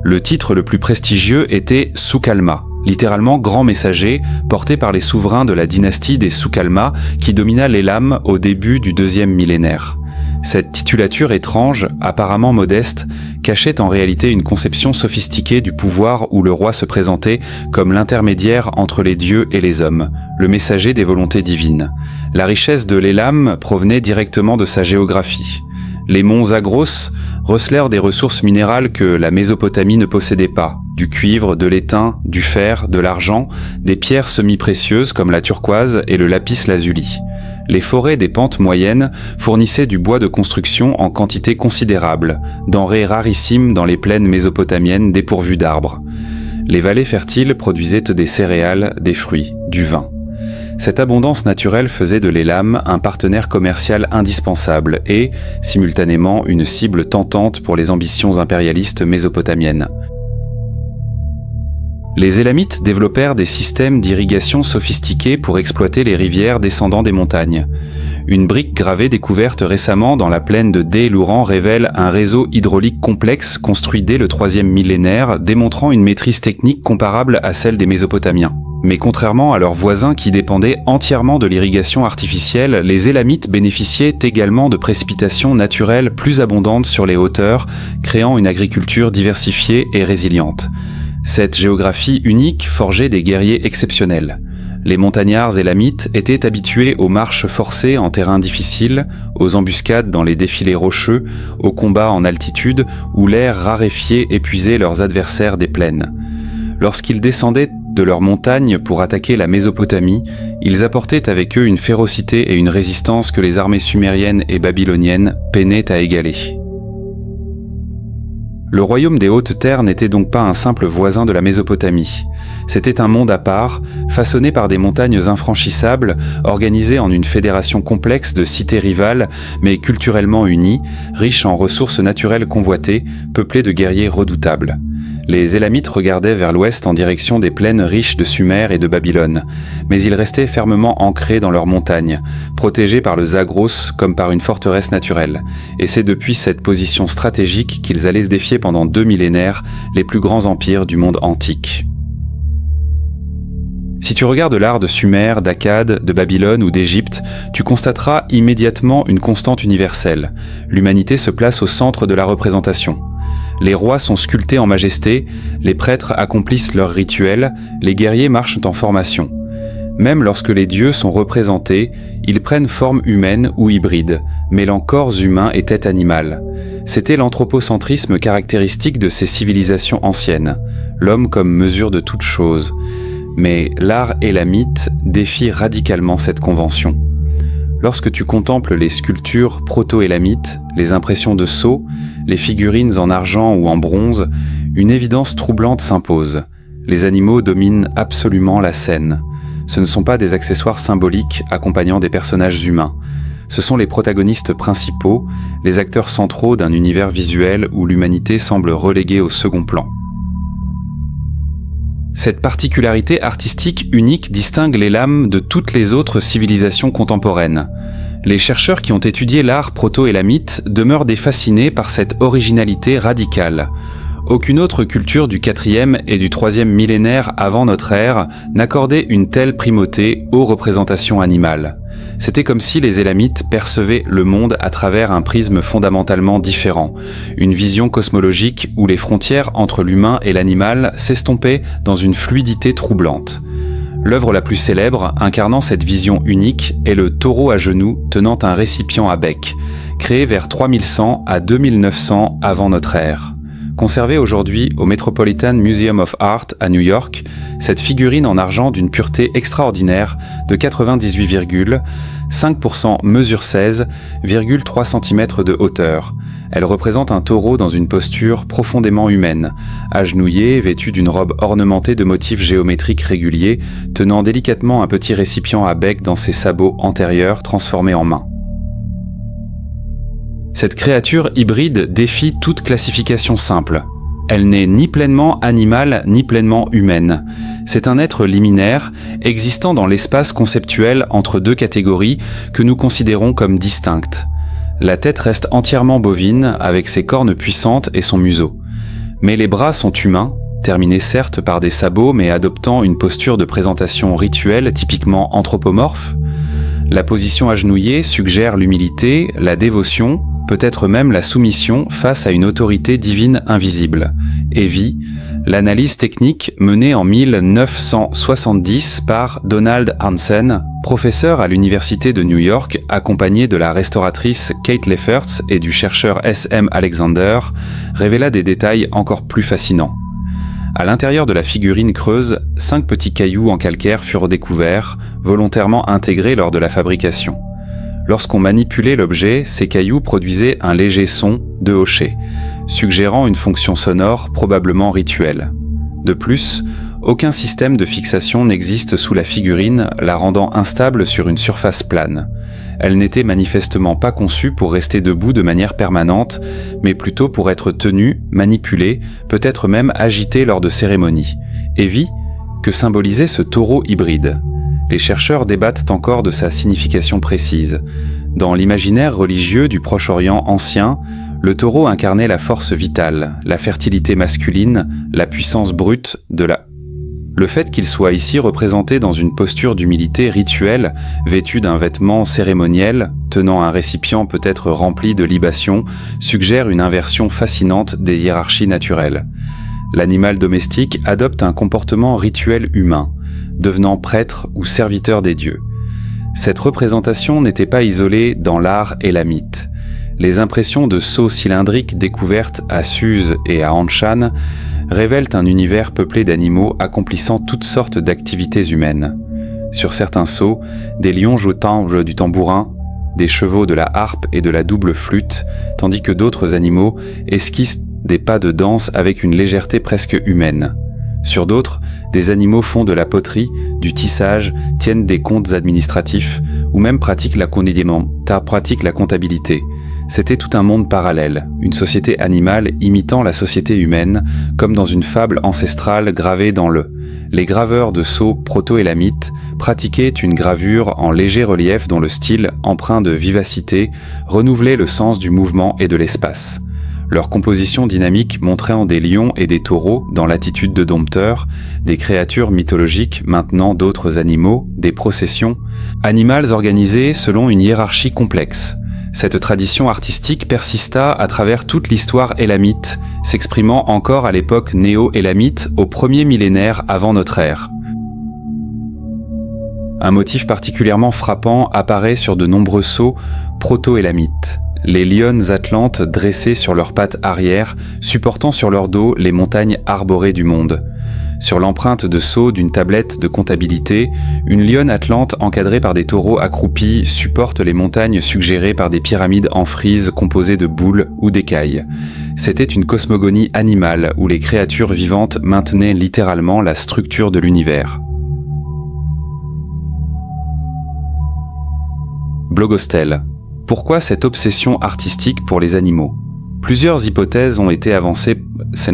Le titre le plus prestigieux était Soukalma, littéralement grand messager, porté par les souverains de la dynastie des Soukalma qui domina l'Élam au début du deuxième millénaire. Cette titulature étrange, apparemment modeste, cachait en réalité une conception sophistiquée du pouvoir où le roi se présentait comme l'intermédiaire entre les dieux et les hommes, le messager des volontés divines. La richesse de l'Élam provenait directement de sa géographie. Les monts Zagros recelèrent des ressources minérales que la Mésopotamie ne possédait pas, du cuivre, de l'étain, du fer, de l'argent, des pierres semi-précieuses comme la turquoise et le lapis-lazuli. Les forêts des pentes moyennes fournissaient du bois de construction en quantité considérable, denrée rarissime dans les plaines mésopotamiennes dépourvues d'arbres. Les vallées fertiles produisaient des céréales, des fruits, du vin. Cette abondance naturelle faisait de l'Élam un partenaire commercial indispensable et, simultanément, une cible tentante pour les ambitions impérialistes mésopotamiennes. Les Élamites développèrent des systèmes d'irrigation sophistiqués pour exploiter les rivières descendant des montagnes. Une brique gravée découverte récemment dans la plaine de Dé-Louran révèle un réseau hydraulique complexe construit dès le 3e millénaire, démontrant une maîtrise technique comparable à celle des Mésopotamiens. Mais contrairement à leurs voisins qui dépendaient entièrement de l'irrigation artificielle, les Élamites bénéficiaient également de précipitations naturelles plus abondantes sur les hauteurs, créant une agriculture diversifiée et résiliente. Cette géographie unique forgeait des guerriers exceptionnels. Les montagnards élamites étaient habitués aux marches forcées en terrain difficile, aux embuscades dans les défilés rocheux, aux combats en altitude où l'air raréfié épuisait leurs adversaires des plaines. Lorsqu'ils descendaient de leurs montagnes pour attaquer la Mésopotamie, ils apportaient avec eux une férocité et une résistance que les armées sumériennes et babyloniennes peinaient à égaler. Le royaume des Hautes Terres n'était donc pas un simple voisin de la Mésopotamie. C'était un monde à part, façonné par des montagnes infranchissables, organisé en une fédération complexe de cités rivales, mais culturellement unies, riche en ressources naturelles convoitées, peuplée de guerriers redoutables. Les Élamites regardaient vers l'ouest en direction des plaines riches de Sumer et de Babylone, mais ils restaient fermement ancrés dans leurs montagnes, protégés par le Zagros comme par une forteresse naturelle. Et c'est depuis cette position stratégique qu'ils allaient se défier pendant 2 millénaires les plus grands empires du monde antique. Si tu regardes l'art de Sumer, d'Akkad, de Babylone ou d'Égypte, tu constateras immédiatement une constante universelle. L'humanité se place au centre de la représentation. Les rois sont sculptés en majesté, les prêtres accomplissent leurs rituels, les guerriers marchent en formation. Même lorsque les dieux sont représentés, ils prennent forme humaine ou hybride, mêlant corps humain et tête animale. C'était l'anthropocentrisme caractéristique de ces civilisations anciennes, l'homme comme mesure de toute chose. Mais l'art élamite défie radicalement cette convention. Lorsque tu contemples les sculptures proto-élamites, les impressions de sceaux, les figurines en argent ou en bronze, une évidence troublante s'impose. Les animaux dominent absolument la scène. Ce ne sont pas des accessoires symboliques accompagnant des personnages humains. Ce sont les protagonistes principaux, les acteurs centraux d'un univers visuel où l'humanité semble reléguée au second plan. Cette particularité artistique unique distingue l'Élam de toutes les autres civilisations contemporaines. Les chercheurs qui ont étudié l'art proto-élamite demeurent fascinés par cette originalité radicale. Aucune autre culture du 4e et du 3e millénaire avant notre ère n'accordait une telle primauté aux représentations animales. C'était comme si les Élamites percevaient le monde à travers un prisme fondamentalement différent, une vision cosmologique où les frontières entre l'humain et l'animal s'estompaient dans une fluidité troublante. L'œuvre la plus célèbre, incarnant cette vision unique, est le taureau à genoux tenant un récipient à bec, créé vers 3100 à 2900 avant notre ère. Conservée aujourd'hui au Metropolitan Museum of Art à New York, cette figurine en argent d'une pureté extraordinaire de 98,5% mesure 16,3 cm de hauteur. Elle représente un taureau dans une posture profondément humaine, agenouillé, vêtu d'une robe ornementée de motifs géométriques réguliers, tenant délicatement un petit récipient à bec dans ses sabots antérieurs transformés en main. Cette créature hybride défie toute classification simple. Elle n'est ni pleinement animale ni pleinement humaine. C'est un être liminaire, existant dans l'espace conceptuel entre deux catégories que nous considérons comme distinctes. La tête reste entièrement bovine, avec ses cornes puissantes et son museau. Mais les bras sont humains, terminés certes par des sabots mais adoptant une posture de présentation rituelle typiquement anthropomorphe. La position agenouillée suggère l'humilité, la dévotion, peut-être même la soumission face à une autorité divine invisible. Evi, l'analyse technique menée en 1970 par Donald Hansen, professeur à l'université de New York, accompagné de la restauratrice Kate Lefferts et du chercheur S.M. Alexander, révéla des détails encore plus fascinants. À l'intérieur de la figurine creuse, 5 petits cailloux en calcaire furent découverts, volontairement intégrés lors de la fabrication. Lorsqu'on manipulait l'objet, ces cailloux produisaient un léger son de hocher, suggérant une fonction sonore probablement rituelle. De plus, Aucun système de fixation n'existe sous la figurine, la rendant instable sur une surface plane. Elle n'était manifestement pas conçue pour rester debout de manière permanente, mais plutôt pour être tenue, manipulée, peut-être même agitée lors de cérémonies. Evie, que symbolisait ce taureau hybride? Les chercheurs débattent encore de sa signification précise. Dans l'imaginaire religieux du Proche-Orient ancien, le taureau incarnait la force vitale, la fertilité masculine, la puissance brute de la... Le fait qu'il soit ici représenté dans une posture d'humilité rituelle, vêtu d'un vêtement cérémoniel, tenant un récipient peut-être rempli de libations, suggère une inversion fascinante des hiérarchies naturelles. L'animal domestique adopte un comportement rituel humain, devenant prêtre ou serviteur des dieux. Cette représentation n'était pas isolée dans l'art élamite. Les impressions de sceaux cylindriques découvertes à Suse et à Anshan révèlent un univers peuplé d'animaux accomplissant toutes sortes d'activités humaines. Sur certains sceaux, des lions jouant du tambourin, des chevaux de la harpe et de la double flûte, tandis que d'autres animaux esquissent des pas de danse avec une légèreté presque humaine. Sur d'autres, des animaux font de la poterie, du tissage, tiennent des comptes administratifs ou même pratiquent la comptabilité. C'était tout un monde parallèle, une société animale imitant la société humaine, comme dans une fable ancestrale gravée dans le. Les graveurs de sceaux proto-élamites pratiquaient une gravure en léger relief dont le style, empreint de vivacité, renouvelait le sens du mouvement et de l'espace. Leur composition dynamique montrant des lions et des taureaux dans l'attitude de dompteurs, des créatures mythologiques maintenant d'autres animaux, des processions, animales organisées selon une hiérarchie complexe. Cette tradition artistique persista à travers toute l'histoire élamite, s'exprimant encore à l'époque néo-élamite au premier millénaire avant notre ère. Un motif particulièrement frappant apparaît sur de nombreux sceaux proto-élamites. Les lionnes atlantes dressées sur leurs pattes arrière, supportant sur leur dos les montagnes arborées du monde. Sur l'empreinte de sceau d'une tablette de comptabilité, une lionne atlante encadrée par des taureaux accroupis supporte les montagnes suggérées par des pyramides en frise composées de boules ou d'écailles. C'était une cosmogonie animale où les créatures vivantes maintenaient littéralement la structure de l'univers. Blogostel. Pourquoi cette obsession artistique pour les animaux? Plusieurs hypothèses ont été avancées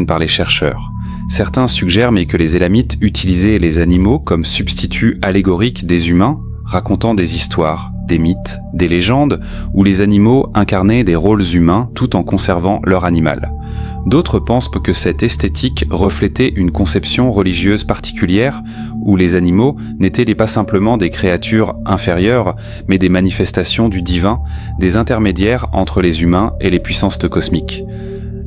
par les chercheurs. Certains suggèrent que les élamites utilisaient les animaux comme substituts allégoriques des humains, racontant des histoires, des mythes, des légendes, où les animaux incarnaient des rôles humains tout en conservant leur animal. D'autres pensent que cette esthétique reflétait une conception religieuse particulière, où les animaux n'étaient pas simplement des créatures inférieures, mais des manifestations du divin, des intermédiaires entre les humains et les puissances cosmiques.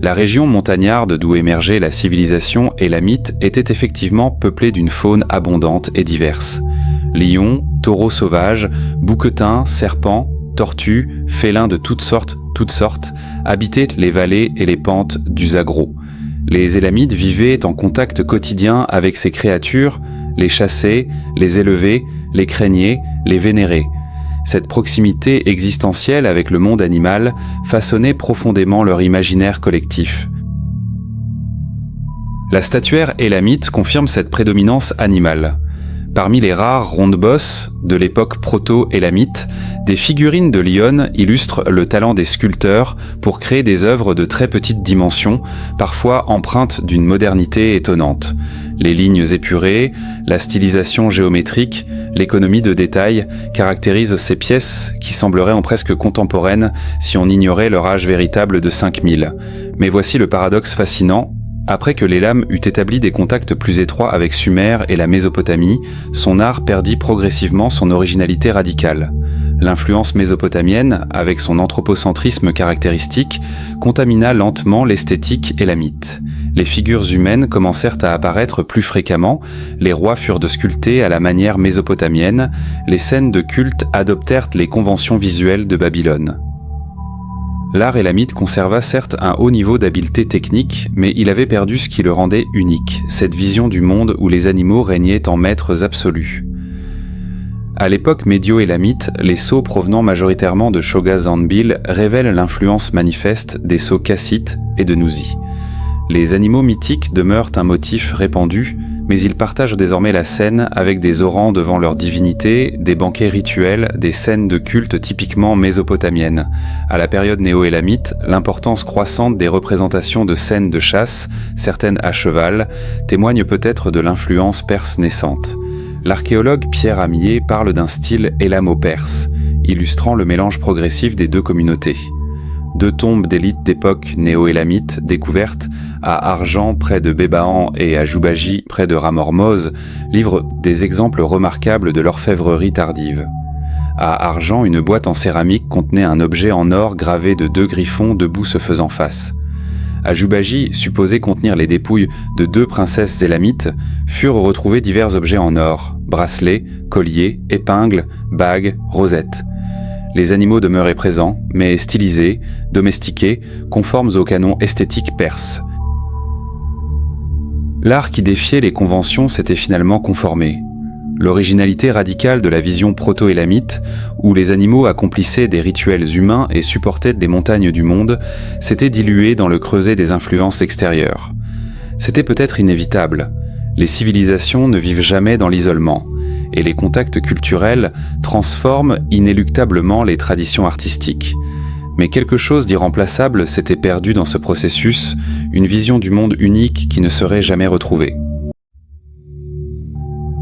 La région montagnarde d'où émergeait la civilisation élamite était effectivement peuplée d'une faune abondante et diverse. Lions, taureaux sauvages, bouquetins, serpents, tortues, félins de toutes sortes, habitaient les vallées et les pentes du Zagros. Les élamites vivaient en contact quotidien avec ces créatures, les chassaient, les élevaient, les craignaient, les vénéraient. Cette proximité existentielle avec le monde animal façonnait profondément leur imaginaire collectif. La statuaire élamite confirme cette prédominance animale. Parmi les rares ronde-bosses de l'époque proto-élamite, des figurines de lionnes illustrent le talent des sculpteurs pour créer des œuvres de très petite dimension, parfois empreintes d'une modernité étonnante. Les lignes épurées, la stylisation géométrique, l'économie de détail caractérisent ces pièces qui sembleraient en presque contemporaines si on ignorait leur âge véritable de 5000. Mais voici le paradoxe fascinant. Après que l'Élam eut établi des contacts plus étroits avec Sumer et la Mésopotamie, son art perdit progressivement son originalité radicale. L'influence mésopotamienne, avec son anthropocentrisme caractéristique, contamina lentement l'esthétique élamite. Les figures humaines commencèrent à apparaître plus fréquemment, les rois furent sculptés à la manière mésopotamienne, les scènes de culte adoptèrent les conventions visuelles de Babylone. L'art élamite conserva certes un haut niveau d'habileté technique, mais il avait perdu ce qui le rendait unique, cette vision du monde où les animaux régnaient en maîtres absolus. À l'époque médio-élamite, les sceaux provenant majoritairement de Choga-Zanbil révèlent l'influence manifeste des sceaux kassites et de Nuzi. Les animaux mythiques demeurent un motif répandu, mais ils partagent désormais la scène avec des orants devant leurs divinités, des banquets rituels, des scènes de culte typiquement mésopotamiennes. À la période néo-élamite, l'importance croissante des représentations de scènes de chasse, certaines à cheval, témoigne peut-être de l'influence perse naissante. L'archéologue Pierre Amier parle d'un style élamo-perse, illustrant le mélange progressif des deux communautés. 2 tombes d'élite d'époque néo-élamite découvertes à Argent près de Bébahan et à Joubaji près de Ramormoz livrent des exemples remarquables de l'orfèvrerie tardive. À Argent, une boîte en céramique contenait un objet en or gravé de 2 griffons debout se faisant face. À Joubaji, supposé contenir les dépouilles de 2 princesses élamites, furent retrouvés divers objets en or, bracelets, colliers, épingles, bagues, rosettes. Les animaux demeuraient présents, mais stylisés, domestiqués, conformes au canon esthétique perse. L'art qui défiait les conventions s'était finalement conformé. L'originalité radicale de la vision proto-élamite, où les animaux accomplissaient des rituels humains et supportaient des montagnes du monde, s'était diluée dans le creuset des influences extérieures. C'était peut-être inévitable. Les civilisations ne vivent jamais dans l'isolement, et les contacts culturels transforment inéluctablement les traditions artistiques. Mais quelque chose d'irremplaçable s'était perdu dans ce processus, une vision du monde unique qui ne serait jamais retrouvée.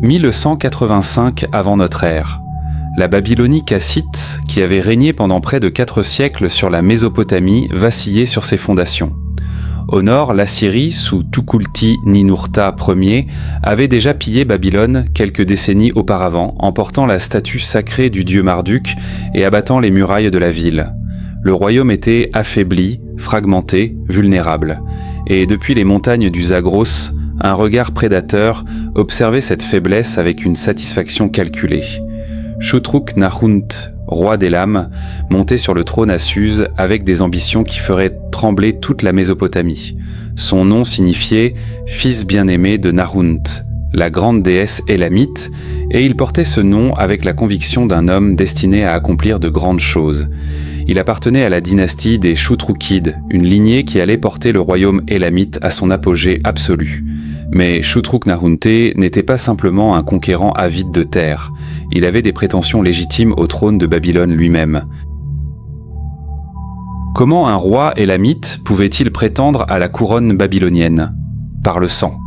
1185 avant notre ère. La Babylonie cassite, qui avait régné pendant près de 4 siècles sur la Mésopotamie, vacillait sur ses fondations. Au nord, l'Assyrie, sous Tukulti-Ninurta Ier, avait déjà pillé Babylone quelques décennies auparavant, emportant la statue sacrée du dieu Marduk et abattant les murailles de la ville. Le royaume était affaibli, fragmenté, vulnérable. Et depuis les montagnes du Zagros, un regard prédateur observait cette faiblesse avec une satisfaction calculée. Shutruk-Nahunt, roi d'Élam, montait sur le trône à Suse avec des ambitions qui feraient trembler toute la Mésopotamie. Son nom signifiait « fils bien-aimé de Nahunt », la grande déesse élamite, et il portait ce nom avec la conviction d'un homme destiné à accomplir de grandes choses. Il appartenait à la dynastie des Shutrukides, une lignée qui allait porter le royaume élamite à son apogée absolu. Mais Shutruk-Nahuntè n'était pas simplement un conquérant avide de terre, il avait des prétentions légitimes au trône de Babylone lui-même. Comment un roi élamite pouvait-il prétendre à la couronne babylonienne ? Par le sang.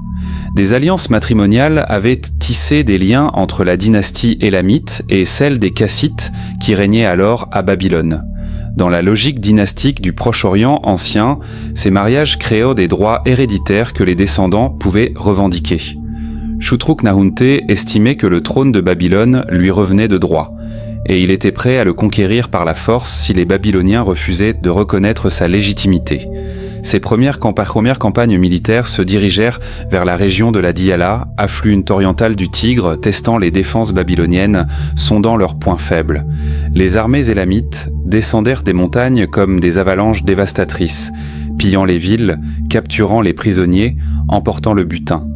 Des alliances matrimoniales avaient tissé des liens entre la dynastie élamite et celle des Kassites qui régnaient alors à Babylone. Dans la logique dynastique du Proche-Orient ancien, ces mariages créaient des droits héréditaires que les descendants pouvaient revendiquer. Shutruk-Nahuntè estimait que le trône de Babylone lui revenait de droit, et il était prêt à le conquérir par la force si les Babyloniens refusaient de reconnaître sa légitimité. Ses premières campagnes militaires se dirigèrent vers la région de la Diyala, affluent orientale du Tigre, testant les défenses babyloniennes, sondant leurs points faibles. Les armées élamites descendèrent des montagnes comme des avalanches dévastatrices, pillant les villes, capturant les prisonniers, emportant le butin.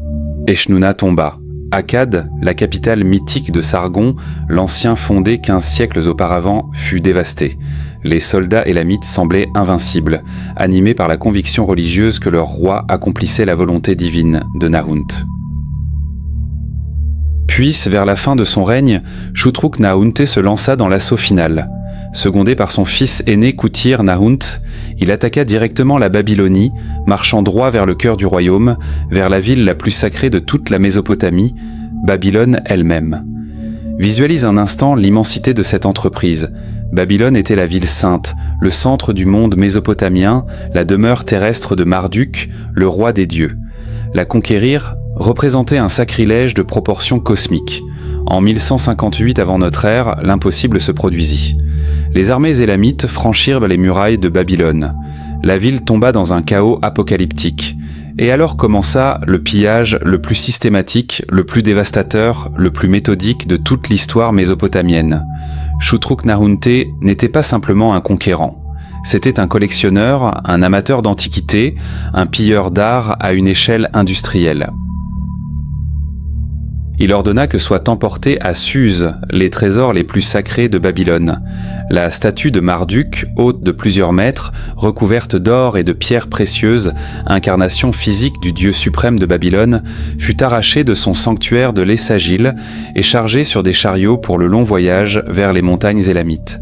Eshnouna tomba. Akkad, la capitale mythique de Sargon, l'ancien fondé 15 siècles auparavant, fut dévastée. Les soldats élamites semblaient invincibles, animés par la conviction religieuse que leur roi accomplissait la volonté divine de Nahunt. Puis, vers la fin de son règne, Shutruk-Nahuntè se lança dans l'assaut final. Secondé par son fils aîné Kutir-Nahunt, il attaqua directement la Babylonie, marchant droit vers le cœur du royaume, vers la ville la plus sacrée de toute la Mésopotamie, Babylone elle-même. Visualise un instant l'immensité de cette entreprise. Babylone était la ville sainte, le centre du monde mésopotamien, la demeure terrestre de Marduk, le roi des dieux. La conquérir représentait un sacrilège de proportions cosmiques. En 1158 avant notre ère, l'impossible se produisit. Les armées élamites franchirent les murailles de Babylone. La ville tomba dans un chaos apocalyptique. Et alors commença le pillage le plus systématique, le plus dévastateur, le plus méthodique de toute l'histoire mésopotamienne. Shutruk-Nahuntè n'était pas simplement un conquérant. C'était un collectionneur, un amateur d'antiquités, un pilleur d'art à une échelle industrielle. Il ordonna que soient emportés à Suse les trésors les plus sacrés de Babylone. La statue de Marduk, haute de plusieurs mètres, recouverte d'or et de pierres précieuses, incarnation physique du dieu suprême de Babylone, fut arrachée de son sanctuaire de l'Essagil et chargée sur des chariots pour le long voyage vers les montagnes élamites.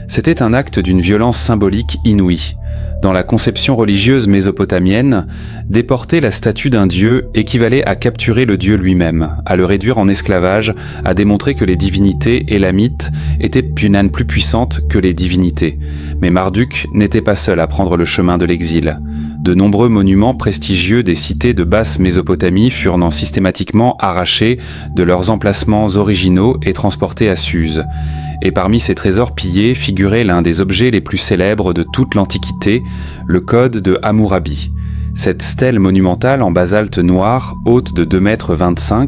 C'était un acte d'une violence symbolique inouïe. Dans la conception religieuse mésopotamienne, déporter la statue d'un dieu équivalait à capturer le dieu lui-même, à le réduire en esclavage, à démontrer que les divinités élamites étaient plus puissantes que les divinités. Mais Marduk n'était pas seul à prendre le chemin de l'exil. De nombreux monuments prestigieux des cités de basse Mésopotamie furent systématiquement arrachés de leurs emplacements originaux et transportés à Suse. Et parmi ces trésors pillés figurait l'un des objets les plus célèbres de toute l'Antiquité, le code de Hammurabi. Cette stèle monumentale en basalte noir, haute de 2,25 m,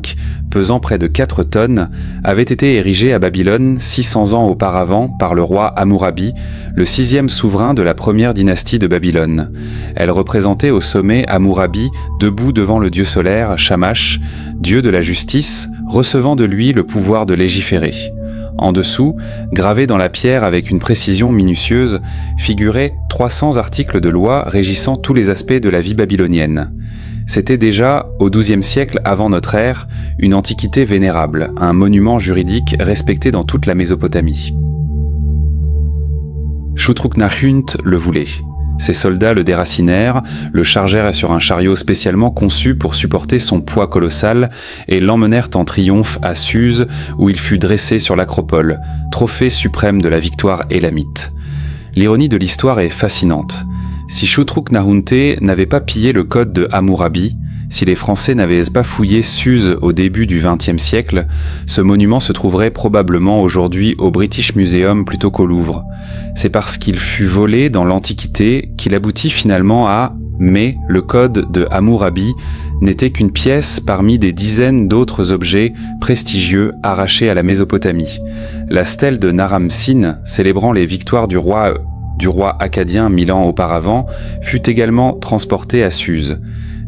pesant près de 4 tonnes, avait été érigée à Babylone 600 ans auparavant par le roi Hammurabi, le 6e souverain de la première dynastie de Babylone. Elle représentait au sommet Hammurabi debout devant le dieu solaire Shamash, dieu de la justice, recevant de lui le pouvoir de légiférer. En dessous, gravé dans la pierre avec une précision minutieuse, figuraient 300 articles de loi régissant tous les aspects de la vie babylonienne. C'était déjà, au XIIe siècle avant notre ère, une antiquité vénérable, un monument juridique respecté dans toute la Mésopotamie. Shutruk-Narhunt le voulait. Ses soldats le déracinèrent, le chargèrent sur un chariot spécialement conçu pour supporter son poids colossal et l'emmenèrent en triomphe à Suse où il fut dressé sur l'acropole, trophée suprême de la victoire élamite. L'ironie de l'histoire est fascinante. Si Shutruk-Narhunte n'avait pas pillé le code de Hammurabi, si les Français n'avaient pas fouillé Suse au début du XXe siècle, ce monument se trouverait probablement aujourd'hui au British Museum plutôt qu'au Louvre. C'est parce qu'il fut volé dans l'Antiquité qu'il aboutit finalement à « mais le code de Hammurabi n'était qu'une pièce parmi des dizaines d'autres objets prestigieux arrachés à la Mésopotamie. La stèle de Naram-Sin, célébrant les victoires du roi akkadien 1000 ans auparavant, fut également transportée à Suse.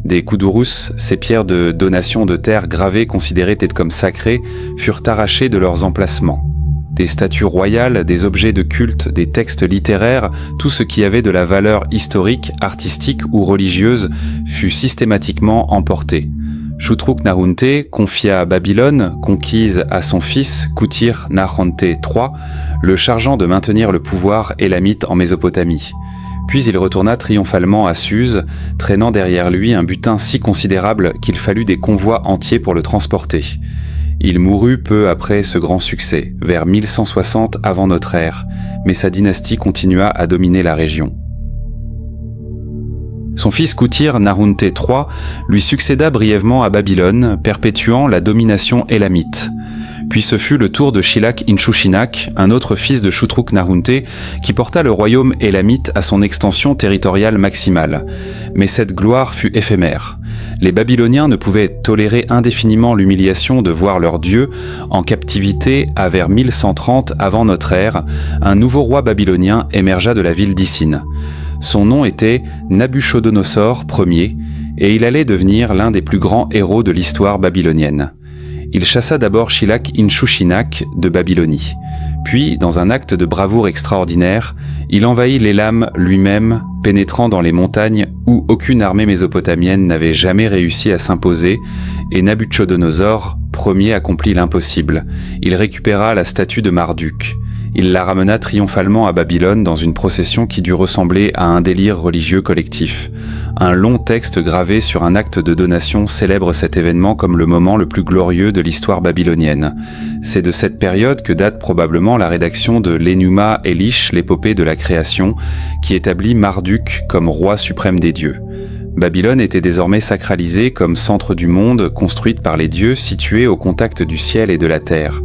Des kudurus, ces pierres de donation de terre gravées considérées comme sacrées, furent arrachées de leurs emplacements. Des statues royales, des objets de culte, des textes littéraires, tout ce qui avait de la valeur historique, artistique ou religieuse fut systématiquement emporté. Shutruk-Narhunte confia Babylone, conquise à son fils Kutir-Narhunte III, le chargeant de maintenir le pouvoir élamite en Mésopotamie. Puis il retourna triomphalement à Suse, traînant derrière lui un butin si considérable qu'il fallut des convois entiers pour le transporter. Il mourut peu après ce grand succès, vers 1160 avant notre ère, mais sa dynastie continua à dominer la région. Son fils Kutir-Narhunte III lui succéda brièvement à Babylone, perpétuant la domination élamite. Puis ce fut le tour de Shilak-Inshushinak, un autre fils de Shutruk-Narhunte, qui porta le royaume élamite à son extension territoriale maximale. Mais cette gloire fut éphémère. Les Babyloniens ne pouvaient tolérer indéfiniment l'humiliation de voir leur dieu en captivité à vers 1130 avant notre ère. Un nouveau roi babylonien émergea de la ville d'Issine. Son nom était Nabuchodonosor Ier, et il allait devenir l'un des plus grands héros de l'histoire babylonienne. Il chassa d'abord Shilak-Inshushinak de Babylonie. Puis, dans un acte de bravoure extraordinaire, il envahit l'Élam lui-même, pénétrant dans les montagnes où aucune armée mésopotamienne n'avait jamais réussi à s'imposer, et Nabuchodonosor Ier accomplit l'impossible. Il récupéra la statue de Marduk. Il la ramena triomphalement à Babylone dans une procession qui dut ressembler à un délire religieux collectif. Un long texte gravé sur un acte de donation célèbre cet événement comme le moment le plus glorieux de l'histoire babylonienne. C'est de cette période que date probablement la rédaction de l'Enuma Elish, l'épopée de la création, qui établit Marduk comme roi suprême des dieux. Babylone était désormais sacralisée comme centre du monde, construite par les dieux, située au contact du ciel et de la terre.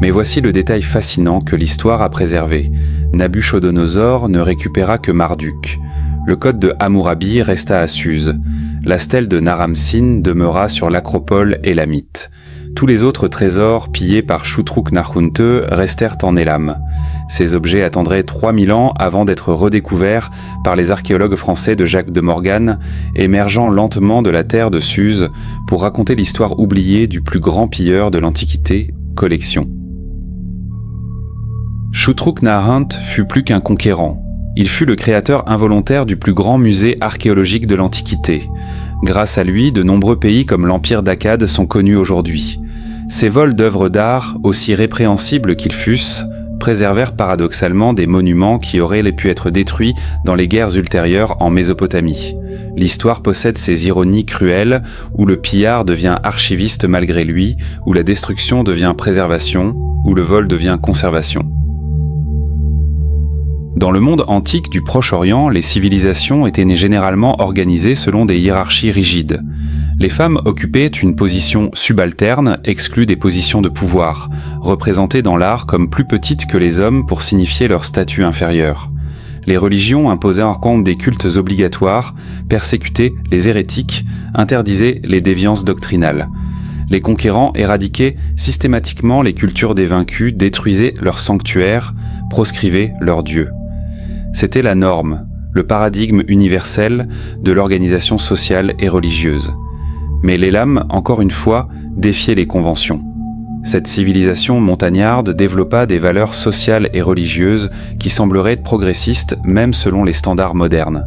Mais voici le détail fascinant que l'histoire a préservé. Nabuchodonosor ne récupéra que Marduk. Le code de Hammurabi resta à Suse. La stèle de Naram-Sin demeura sur l'acropole élamite. Tous les autres trésors pillés par Shutruk-Narhunte restèrent en Élam. Ces objets attendraient 3000 ans avant d'être redécouverts par les archéologues français de Jacques de Morgan, émergeant lentement de la terre de Suse pour raconter l'histoire oubliée du plus grand pilleur de l'Antiquité, Collection. Shutruk-Nahunt fut plus qu'un conquérant. Il fut le créateur involontaire du plus grand musée archéologique de l'Antiquité. Grâce à lui, de nombreux pays comme l'Empire d'Akkad sont connus aujourd'hui. Ces vols d'œuvres d'art, aussi répréhensibles qu'ils fussent, préservèrent paradoxalement des monuments qui auraient pu être détruits dans les guerres ultérieures en Mésopotamie. L'histoire possède ces ironies cruelles où le pillard devient archiviste malgré lui, où la destruction devient préservation, où le vol devient conservation. Dans le monde antique du Proche-Orient, les civilisations étaient généralement organisées selon des hiérarchies rigides. Les femmes occupaient une position subalterne, exclue des positions de pouvoir, représentées dans l'art comme plus petites que les hommes pour signifier leur statut inférieur. Les religions imposaient en compte des cultes obligatoires, persécutaient les hérétiques, interdisaient les déviances doctrinales. Les conquérants éradiquaient systématiquement les cultures des vaincus, détruisaient leurs sanctuaires, proscrivaient leurs dieux. C'était la norme, le paradigme universel de l'organisation sociale et religieuse. Mais l'Élam, encore une fois, défiait les conventions. Cette civilisation montagnarde développa des valeurs sociales et religieuses qui sembleraient progressistes même selon les standards modernes.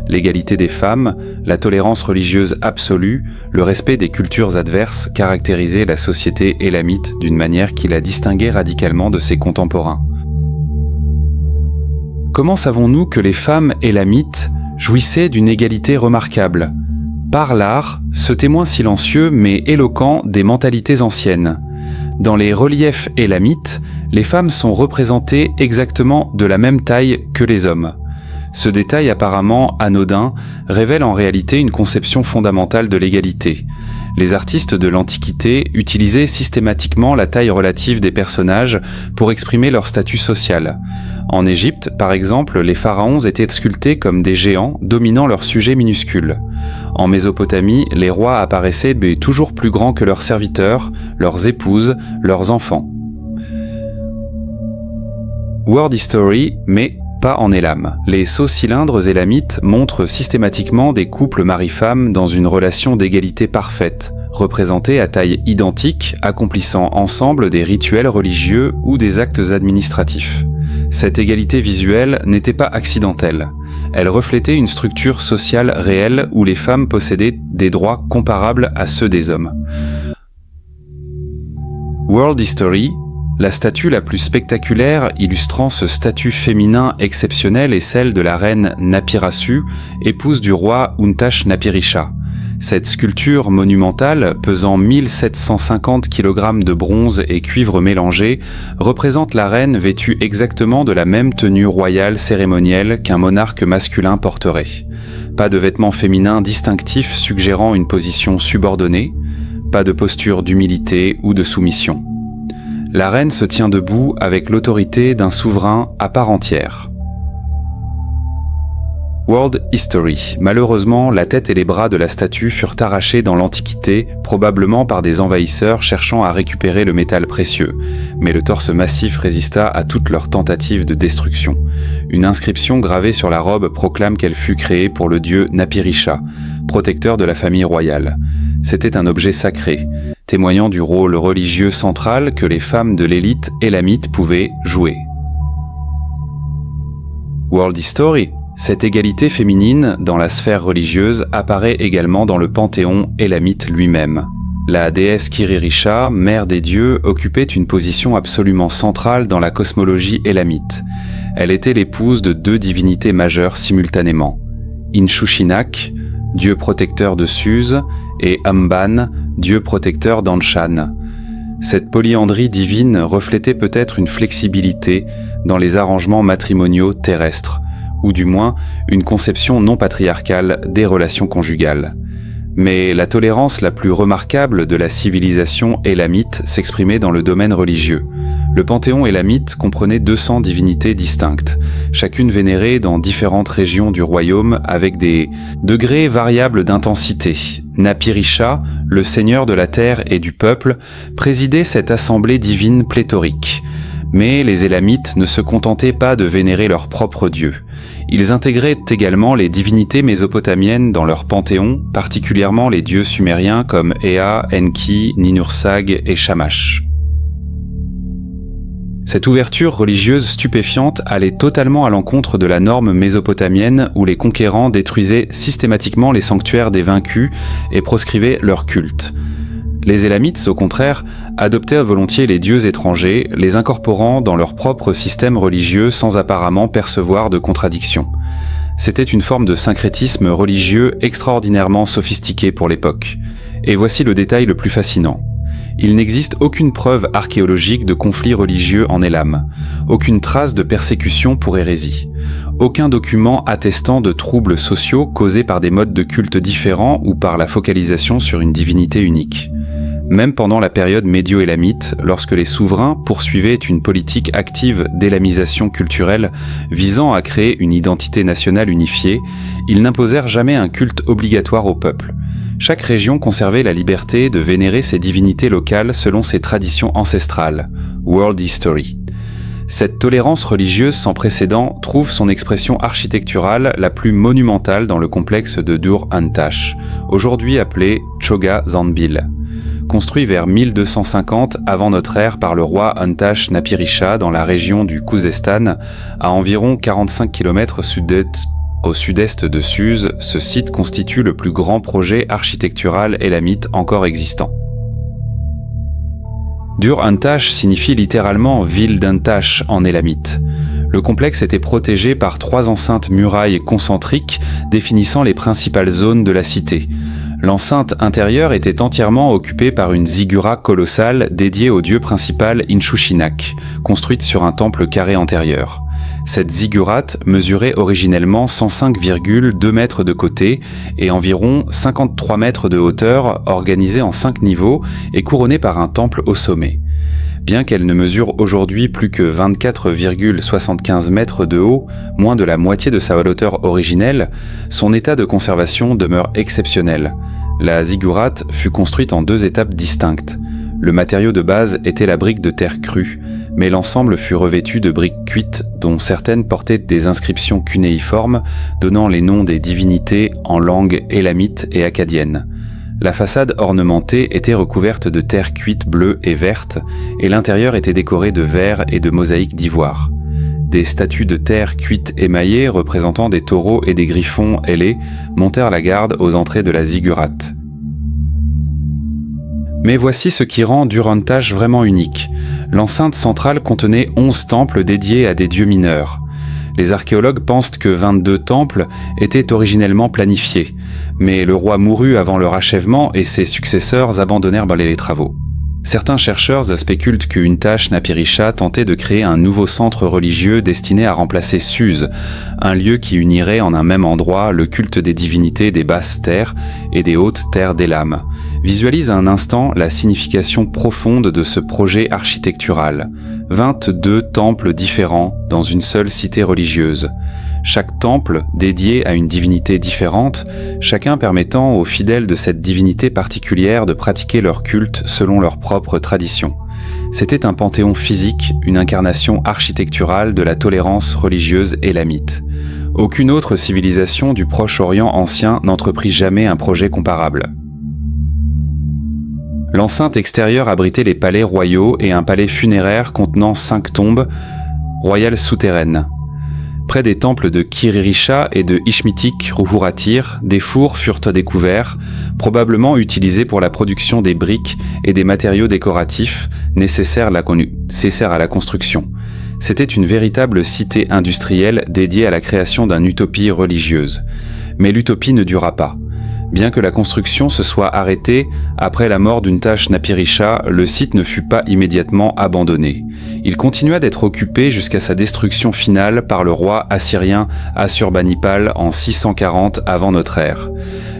L'égalité des femmes, la tolérance religieuse absolue, le respect des cultures adverses caractérisaient la société élamite d'une manière qui la distinguait radicalement de ses contemporains. Comment savons-nous que les femmes élamites jouissaient d'une égalité remarquable ? Par l'art, ce témoin silencieux mais éloquent des mentalités anciennes. Dans les reliefs élamites, les femmes sont représentées exactement de la même taille que les hommes. Ce détail apparemment anodin révèle en réalité une conception fondamentale de l'égalité. Les artistes de l'Antiquité utilisaient systématiquement la taille relative des personnages pour exprimer leur statut social. En Égypte, par exemple, les pharaons étaient sculptés comme des géants dominant leurs sujets minuscules. En Mésopotamie, les rois apparaissaient toujours plus grands que leurs serviteurs, leurs épouses, leurs enfants. World History, mais pas en Élam. Les sceaux cylindres élamites montrent systématiquement des couples mari-femme dans une relation d'égalité parfaite, représentés à taille identique, accomplissant ensemble des rituels religieux ou des actes administratifs. Cette égalité visuelle n'était pas accidentelle. Elle reflétait une structure sociale réelle où les femmes possédaient des droits comparables à ceux des hommes. World History, la statue la plus spectaculaire illustrant ce statut féminin exceptionnel est celle de la reine Napirasu, épouse du roi Untash-Napirisha. Cette sculpture monumentale, pesant 1750 kg de bronze et cuivre mélangés, représente la reine vêtue exactement de la même tenue royale cérémonielle qu'un monarque masculin porterait. Pas de vêtements féminins distinctifs suggérant une position subordonnée, pas de posture d'humilité ou de soumission. La reine se tient debout avec l'autorité d'un souverain à part entière. World History. Malheureusement, la tête et les bras de la statue furent arrachés dans l'Antiquité, probablement par des envahisseurs cherchant à récupérer le métal précieux. Mais le torse massif résista à toutes leurs tentatives de destruction. Une inscription gravée sur la robe proclame qu'elle fut créée pour le dieu Napirisha, protecteur de la famille royale. C'était un objet sacré, témoignant du rôle religieux central que les femmes de l'élite élamite pouvaient jouer. World History. Cette égalité féminine dans la sphère religieuse apparaît également dans le panthéon élamite lui-même. La déesse Kiririsha, mère des dieux, occupait une position absolument centrale dans la cosmologie élamite. Elle était l'épouse de deux divinités majeures simultanément. Inshushinak, dieu protecteur de Suse, et Amban, dieu protecteur d'Anshan. Cette polyandrie divine reflétait peut-être une flexibilité dans les arrangements matrimoniaux terrestres, ou du moins une conception non patriarcale des relations conjugales. Mais la tolérance la plus remarquable de la civilisation élamite s'exprimait dans le domaine religieux. Le panthéon élamite comprenait 200 divinités distinctes, chacune vénérée dans différentes régions du royaume avec des degrés variables d'intensité. Napirisha, le seigneur de la terre et du peuple, présidait cette assemblée divine pléthorique. Mais les Élamites ne se contentaient pas de vénérer leurs propres dieux. Ils intégraient également les divinités mésopotamiennes dans leur panthéon, particulièrement les dieux sumériens comme Ea, Enki, Ninursag et Shamash. Cette ouverture religieuse stupéfiante allait totalement à l'encontre de la norme mésopotamienne où les conquérants détruisaient systématiquement les sanctuaires des vaincus et proscrivaient leur culte. Les Élamites, au contraire, adoptaient volontiers les dieux étrangers, les incorporant dans leur propre système religieux sans apparemment percevoir de contradiction. C'était une forme de syncrétisme religieux extraordinairement sophistiqué pour l'époque. Et voici le détail le plus fascinant. Il n'existe aucune preuve archéologique de conflit religieux en Élam, aucune trace de persécution pour hérésie, aucun document attestant de troubles sociaux causés par des modes de culte différents ou par la focalisation sur une divinité unique. Même pendant la période médio-élamite, lorsque les souverains poursuivaient une politique active d'élamisation culturelle visant à créer une identité nationale unifiée, ils n'imposèrent jamais un culte obligatoire au peuple. Chaque région conservait la liberté de vénérer ses divinités locales selon ses traditions ancestrales. World History. Cette tolérance religieuse sans précédent trouve son expression architecturale la plus monumentale dans le complexe de Dur Antash, aujourd'hui appelé Choga Zanbil. Construit vers 1250 avant notre ère par le roi Antash Napirisha dans la région du Khouzestan, à environ 45 km au sud-est de Suse, ce site constitue le plus grand projet architectural élamite encore existant. Dur Antash signifie littéralement « ville d'Antash » en élamite. Le complexe était protégé par 3 enceintes murailles concentriques définissant les principales zones de la cité. L'enceinte intérieure était entièrement occupée par une ziggurat colossale dédiée au dieu principal Inshushinak, construite sur un temple carré antérieur. Cette ziggurat mesurait originellement 105,2 mètres de côté et environ 53 mètres de hauteur, organisée en 5 niveaux et couronnée par un temple au sommet. Bien qu'elle ne mesure aujourd'hui plus que 24,75 mètres de haut, moins de la moitié de sa hauteur originelle, son état de conservation demeure exceptionnel. La ziggurat fut construite en 2 étapes distinctes. Le matériau de base était la brique de terre crue, mais l'ensemble fut revêtu de briques cuites dont certaines portaient des inscriptions cunéiformes donnant les noms des divinités en langue élamite et acadienne. La façade ornementée était recouverte de terre cuite bleue et verte, et l'intérieur était décoré de verre et de mosaïques d'ivoire. Des statues de terre cuite émaillées représentant des taureaux et des griffons ailés montèrent la garde aux entrées de la ziggurat. Mais voici ce qui rend Dur Antash vraiment unique. L'enceinte centrale contenait 11 temples dédiés à des dieux mineurs. Les archéologues pensent que 22 temples étaient originellement planifiés, mais le roi mourut avant leur achèvement et ses successeurs abandonnèrent les travaux. Certains chercheurs spéculent qu'Untash Napirisha tentait de créer un nouveau centre religieux destiné à remplacer Suse, un lieu qui unirait en un même endroit le culte des divinités des basses terres et des hautes terres d'Élam. Visualise un instant la signification profonde de ce projet architectural. 22 temples différents dans une seule cité religieuse. Chaque temple dédié à une divinité différente, chacun permettant aux fidèles de cette divinité particulière de pratiquer leur culte selon leur propre tradition. C'était un panthéon physique, une incarnation architecturale de la tolérance religieuse élamite. Aucune autre civilisation du Proche-Orient ancien n'entreprit jamais un projet comparable. L'enceinte extérieure abritait les palais royaux et un palais funéraire contenant 5 tombes royales souterraines. Près des temples de Kiririsha et de Ishmitik Ruhuratir, des fours furent découverts, probablement utilisés pour la production des briques et des matériaux décoratifs nécessaires à la construction. C'était une véritable cité industrielle dédiée à la création d'une utopie religieuse. Mais l'utopie ne dura pas. Bien que la construction se soit arrêtée après la mort d'Untash Napirisha, le site ne fut pas immédiatement abandonné. Il continua d'être occupé jusqu'à sa destruction finale par le roi assyrien Assurbanipal en 640 avant notre ère.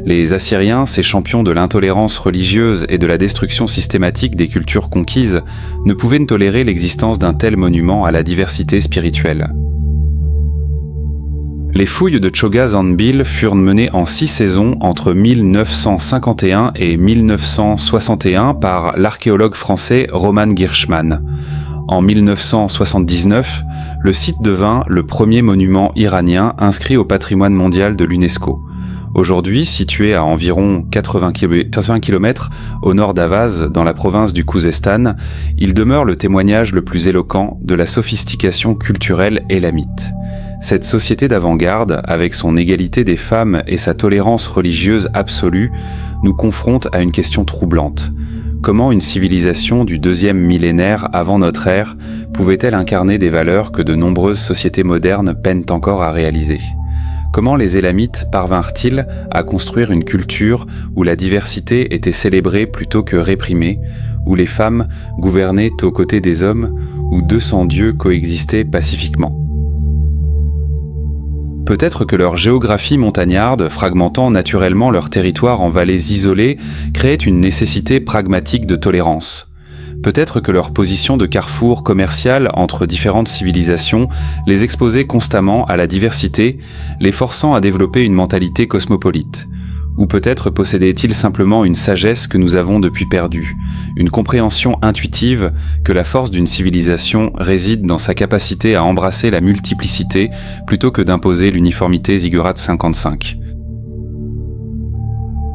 Les Assyriens, ces champions de l'intolérance religieuse et de la destruction systématique des cultures conquises, ne pouvaient tolérer l'existence d'un tel monument à la diversité spirituelle. Les fouilles de Choga Zanbil furent menées en 6 saisons entre 1951 et 1961 par l'archéologue français Roman Girschmann. En 1979, le site devint le premier monument iranien inscrit au patrimoine mondial de l'UNESCO. Aujourd'hui, situé à environ 80 km au nord d'Avaz, dans la province du Khouzestan, il demeure le témoignage le plus éloquent de la sophistication culturelle élamite. Cette société d'avant-garde, avec son égalité des femmes et sa tolérance religieuse absolue, nous confronte à une question troublante. Comment une civilisation du 2e millénaire avant notre ère pouvait-elle incarner des valeurs que de nombreuses sociétés modernes peinent encore à réaliser ? Comment les Élamites parvinrent-ils à construire une culture où la diversité était célébrée plutôt que réprimée, où les femmes gouvernaient aux côtés des hommes, où 200 dieux coexistaient pacifiquement ? Peut-être que leur géographie montagnarde, fragmentant naturellement leur territoire en vallées isolées, créait une nécessité pragmatique de tolérance. Peut-être que leur position de carrefour commercial entre différentes civilisations les exposait constamment à la diversité, les forçant à développer une mentalité cosmopolite. Ou peut-être possédaient-ils simplement une sagesse que nous avons depuis perdue, une compréhension intuitive que la force d'une civilisation réside dans sa capacité à embrasser la multiplicité plutôt que d'imposer l'uniformité Ziggurat 55.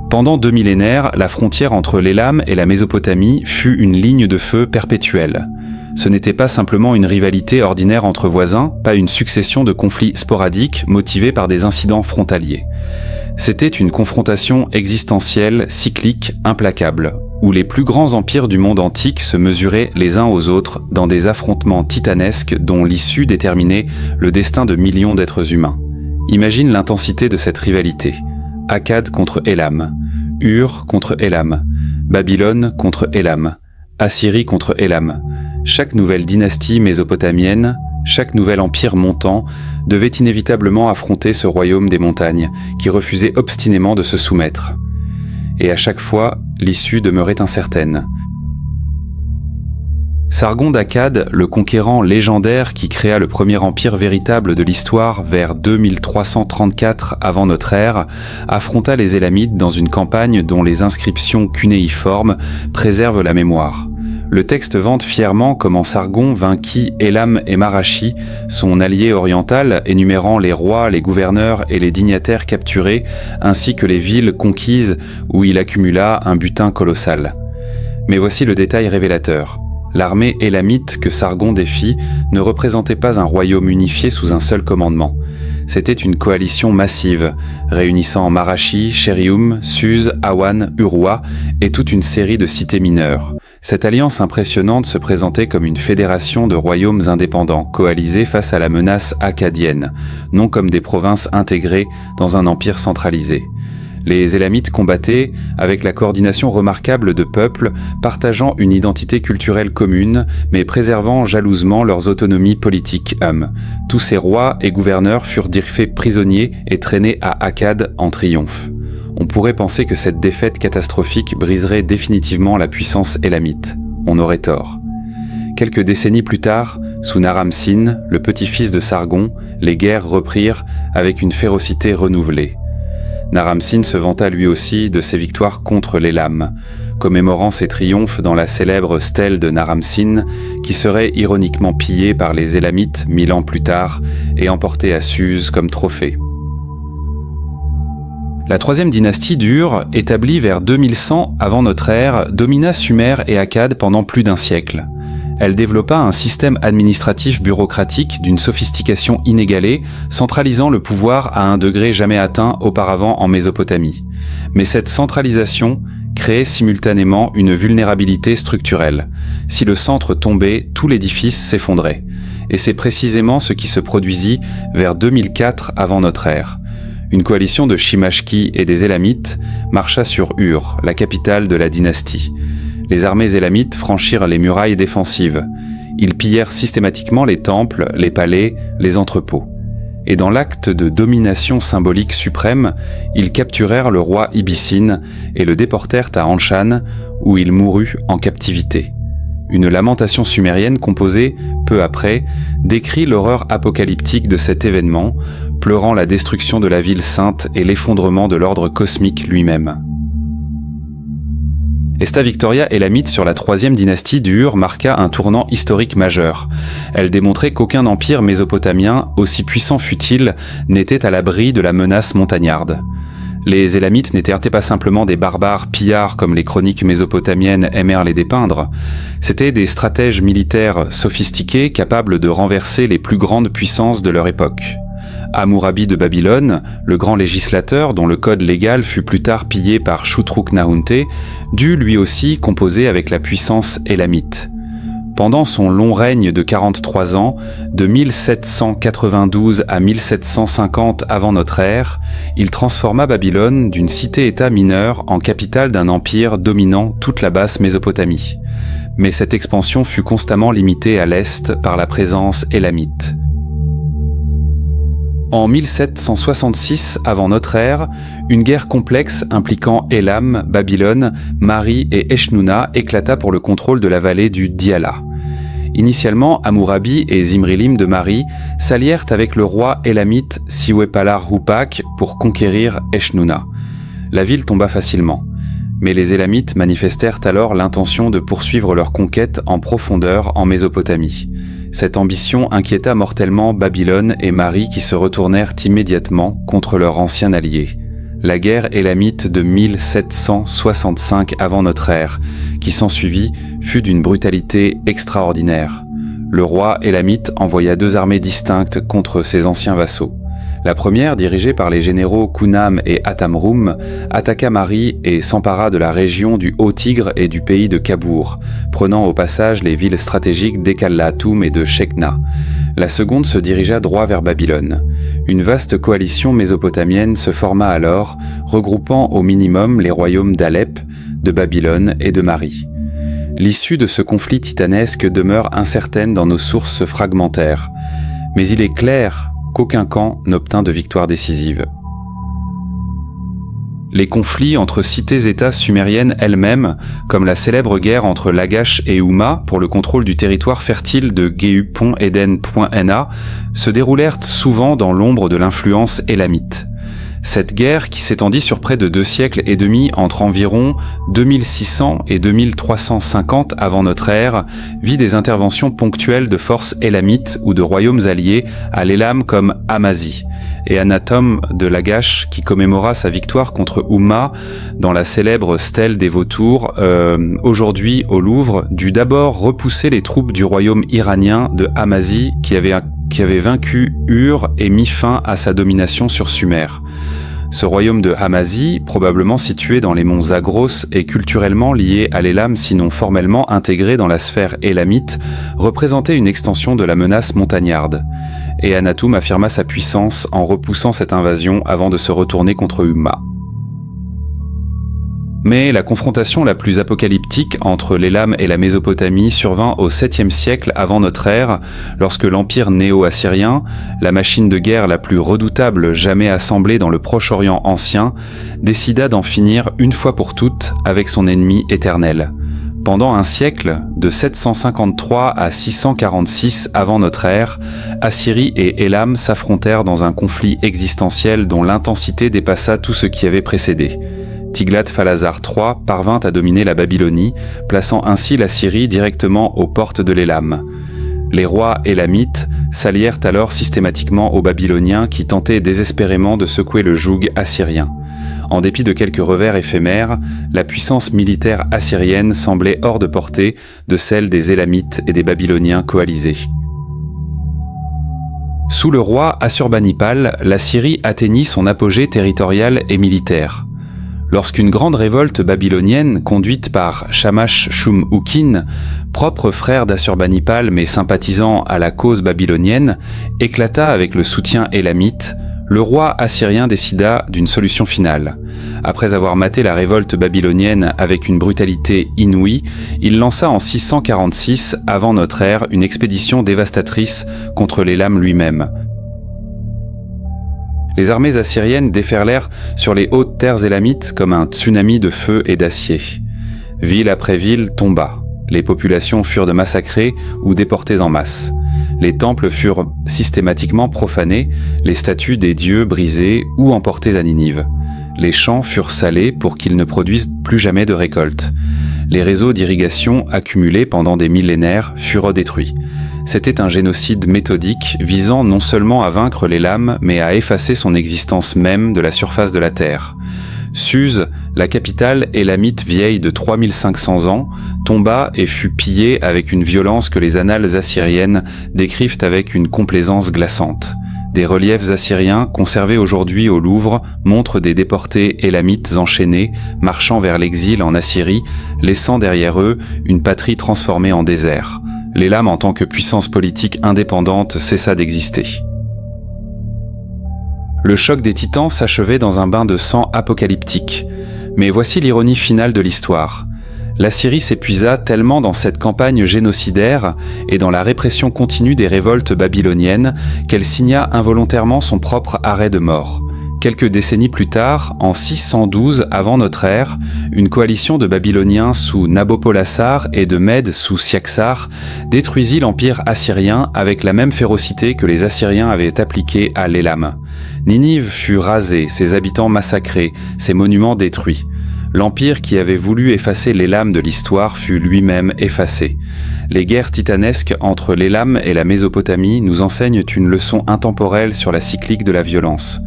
Pendant 2 millénaires, la frontière entre l'Élam et la Mésopotamie fut une ligne de feu perpétuelle. Ce n'était pas simplement une rivalité ordinaire entre voisins, pas une succession de conflits sporadiques motivés par des incidents frontaliers. C'était une confrontation existentielle, cyclique, implacable, où les plus grands empires du monde antique se mesuraient les uns aux autres dans des affrontements titanesques dont l'issue déterminait le destin de millions d'êtres humains. Imagine l'intensité de cette rivalité. Akkad contre Élam, Ur contre Élam, Babylone contre Élam, Assyrie contre Élam. Chaque nouvelle dynastie mésopotamienne, chaque nouvel empire montant, devait inévitablement affronter ce royaume des montagnes, qui refusait obstinément de se soumettre. Et à chaque fois, l'issue demeurait incertaine. Sargon d'Akkad, le conquérant légendaire qui créa le premier empire véritable de l'histoire vers 2334 avant notre ère, affronta les Élamites dans une campagne dont les inscriptions cunéiformes préservent la mémoire. Le texte vante fièrement comment Sargon vainquit Élam et Marashi, son allié oriental, énumérant les rois, les gouverneurs et les dignitaires capturés, ainsi que les villes conquises où il accumula un butin colossal. Mais voici le détail révélateur. L'armée élamite que Sargon défie ne représentait pas un royaume unifié sous un seul commandement. C'était une coalition massive, réunissant Marashi, Sherium, Suse, Awan, Urua et toute une série de cités mineures. Cette alliance impressionnante se présentait comme une fédération de royaumes indépendants, coalisés face à la menace akkadienne, non comme des provinces intégrées dans un empire centralisé. Les Élamites combattaient avec la coordination remarquable de peuples partageant une identité culturelle commune, mais préservant jalousement leurs autonomies politiques. Tous ces rois et gouverneurs furent faits prisonniers et traînés à Akkad en triomphe. On pourrait penser que cette défaite catastrophique briserait définitivement la puissance élamite. On aurait tort. Quelques décennies plus tard, sous Naram-Sin, le petit-fils de Sargon, les guerres reprirent avec une férocité renouvelée. Naram-Sin se vanta lui aussi de ses victoires contre l'Élam, commémorant ses triomphes dans la célèbre stèle de Naram-Sin, qui serait ironiquement pillée par les Élamites 1000 ans plus tard et emportée à Suse comme trophée. La troisième dynastie d'Ur, établie vers 2100 avant notre ère, domina Sumer et Akkad pendant plus d'un siècle. Elle développa un système administratif bureaucratique d'une sophistication inégalée, centralisant le pouvoir à un degré jamais atteint auparavant en Mésopotamie. Mais cette centralisation créait simultanément une vulnérabilité structurelle. Si le centre tombait, tout l'édifice s'effondrait. Et c'est précisément ce qui se produisit vers 2004 avant notre ère. Une coalition de Shimashki et des Élamites marcha sur Ur, la capitale de la dynastie. Les armées élamites franchirent les murailles défensives. Ils pillèrent systématiquement les temples, les palais, les entrepôts. Et dans l'acte de domination symbolique suprême, ils capturèrent le roi Ibissine et le déportèrent à Anshan, où il mourut en captivité. Une lamentation sumérienne composée, peu après, décrit l'horreur apocalyptique de cet événement, pleurant la destruction de la ville sainte et l'effondrement de l'ordre cosmique lui-même. Esta Victoria élamite sur la troisième dynastie d'Ur marqua un tournant historique majeur. Elle démontrait qu'aucun empire mésopotamien, aussi puissant fût-il, n'était à l'abri de la menace montagnarde. Les Élamites n'étaient pas simplement des barbares pillards comme les chroniques mésopotamiennes aimèrent les dépeindre, c'étaient des stratèges militaires sophistiqués capables de renverser les plus grandes puissances de leur époque. Hammurabi de Babylone, le grand législateur dont le code légal fut plus tard pillé par Shutruk-Nahunte, dut lui aussi composer avec la puissance élamite. Pendant son long règne de 43 ans, de 1792 à 1750 avant notre ère, il transforma Babylone d'une cité-État mineure en capitale d'un empire dominant toute la basse Mésopotamie. Mais cette expansion fut constamment limitée à l'est par la présence élamite. En 1766 avant notre ère, une guerre complexe impliquant Élam, Babylone, Mari et Eshnunna éclata pour le contrôle de la vallée du Diyala. Initialement, Hammurabi et Zimrilim de Mari s'allièrent avec le roi élamite Siwepalar-Hupak pour conquérir Eshnunna. La ville tomba facilement, mais les Élamites manifestèrent alors l'intention de poursuivre leur conquête en profondeur en Mésopotamie. Cette ambition inquiéta mortellement Babylone et Mari qui se retournèrent immédiatement contre leur ancien allié. La guerre élamite de 1765 avant notre ère, qui s'ensuivit, fut d'une brutalité extraordinaire. Le roi élamite envoya 2 armées distinctes contre ses anciens vassaux. La première, dirigée par les généraux Kunam et Atamrum, attaqua Mari et s'empara de la région du Haut-Tigre et du pays de Kabour, prenant au passage les villes stratégiques d'Ekallatum et de Shekna. La seconde se dirigea droit vers Babylone. Une vaste coalition mésopotamienne se forma alors, regroupant au minimum les royaumes d'Alep, de Babylone et de Mari. L'issue de ce conflit titanesque demeure incertaine dans nos sources fragmentaires, mais il est clair qu'aucun camp n'obtint de victoire décisive. Les conflits entre cités-États sumériennes elles-mêmes, comme la célèbre guerre entre Lagash et Umma pour le contrôle du territoire fertile de Gehu.Eden.Na, se déroulèrent souvent dans l'ombre de l'influence élamite. Cette guerre, qui s'étendit sur près de 2 siècles et demi entre environ 2600 et 2350 avant notre ère, vit des interventions ponctuelles de forces élamites ou de royaumes alliés à l'Élam comme Amazi, et Anatom de Lagash qui commémora sa victoire contre Umma dans la célèbre stèle des vautours, aujourd'hui au Louvre, dut d'abord repousser les troupes du royaume iranien de Amazi qui avait vaincu Ur et mis fin à sa domination sur Sumer. Ce royaume de Hamazi, probablement situé dans les monts Zagros et culturellement lié à l'Élam sinon formellement intégré dans la sphère élamite, représentait une extension de la menace montagnarde. Et Anatum affirma sa puissance en repoussant cette invasion avant de se retourner contre Umma. Mais la confrontation la plus apocalyptique entre l'Élam et la Mésopotamie survint au 7e siècle avant notre ère, lorsque l'empire néo-assyrien, la machine de guerre la plus redoutable jamais assemblée dans le Proche-Orient ancien, décida d'en finir une fois pour toutes avec son ennemi éternel. Pendant un siècle, de 753 à 646 avant notre ère, Assyrie et Élam s'affrontèrent dans un conflit existentiel dont l'intensité dépassa tout ce qui avait précédé. Tiglath-Phalazar III parvint à dominer la Babylonie, plaçant ainsi la Syrie directement aux portes de l'Élam. Les rois élamites s'allièrent alors systématiquement aux Babyloniens qui tentaient désespérément de secouer le joug assyrien. En dépit de quelques revers éphémères, la puissance militaire assyrienne semblait hors de portée de celle des Élamites et des Babyloniens coalisés. Sous le roi Assurbanipal, la Syrie atteignit son apogée territorial et militaire. Lorsqu'une grande révolte babylonienne, conduite par Shamash-Shum-Ukin, propre frère d'Assurbanipal mais sympathisant à la cause babylonienne, éclata avec le soutien élamite, le roi assyrien décida d'une solution finale. Après avoir maté la révolte babylonienne avec une brutalité inouïe, il lança en 646 avant notre ère une expédition dévastatrice contre l'Élam lui-même. Les armées assyriennes déferlèrent sur les hautes terres élamites comme un tsunami de feu et d'acier. Ville après ville tomba. Les populations furent massacrées ou déportées en masse. Les temples furent systématiquement profanés, les statues des dieux brisées ou emportées à Ninive. Les champs furent salés pour qu'ils ne produisent plus jamais de récolte. Les réseaux d'irrigation accumulés pendant des millénaires furent détruits. C'était un génocide méthodique visant non seulement à vaincre l'Élam, mais à effacer son existence même de la surface de la terre. Suse, la capitale élamite vieille de 3500 ans, tomba et fut pillée avec une violence que les annales assyriennes décrivent avec une complaisance glaçante. Des reliefs assyriens conservés aujourd'hui au Louvre montrent des déportés élamites enchaînés, marchant vers l'exil en Assyrie, laissant derrière eux une patrie transformée en désert. L'Élam en tant que puissance politique indépendante cessa d'exister. Le choc des titans s'achevait dans un bain de sang apocalyptique. Mais voici l'ironie finale de l'histoire. L'Assyrie s'épuisa tellement dans cette campagne génocidaire et dans la répression continue des révoltes babyloniennes qu'elle signa involontairement son propre arrêt de mort. Quelques décennies plus tard, en 612 avant notre ère, une coalition de Babyloniens sous Nabopolassar et de Mèdes sous Siaxar détruisit l'empire assyrien avec la même férocité que les Assyriens avaient appliquée à l'Élam. Ninive fut rasée, ses habitants massacrés, ses monuments détruits. L'empire qui avait voulu effacer l'Élam de l'histoire fut lui-même effacé. Les guerres titanesques entre l'Élam et la Mésopotamie nous enseignent une leçon intemporelle sur la cyclique de la violence.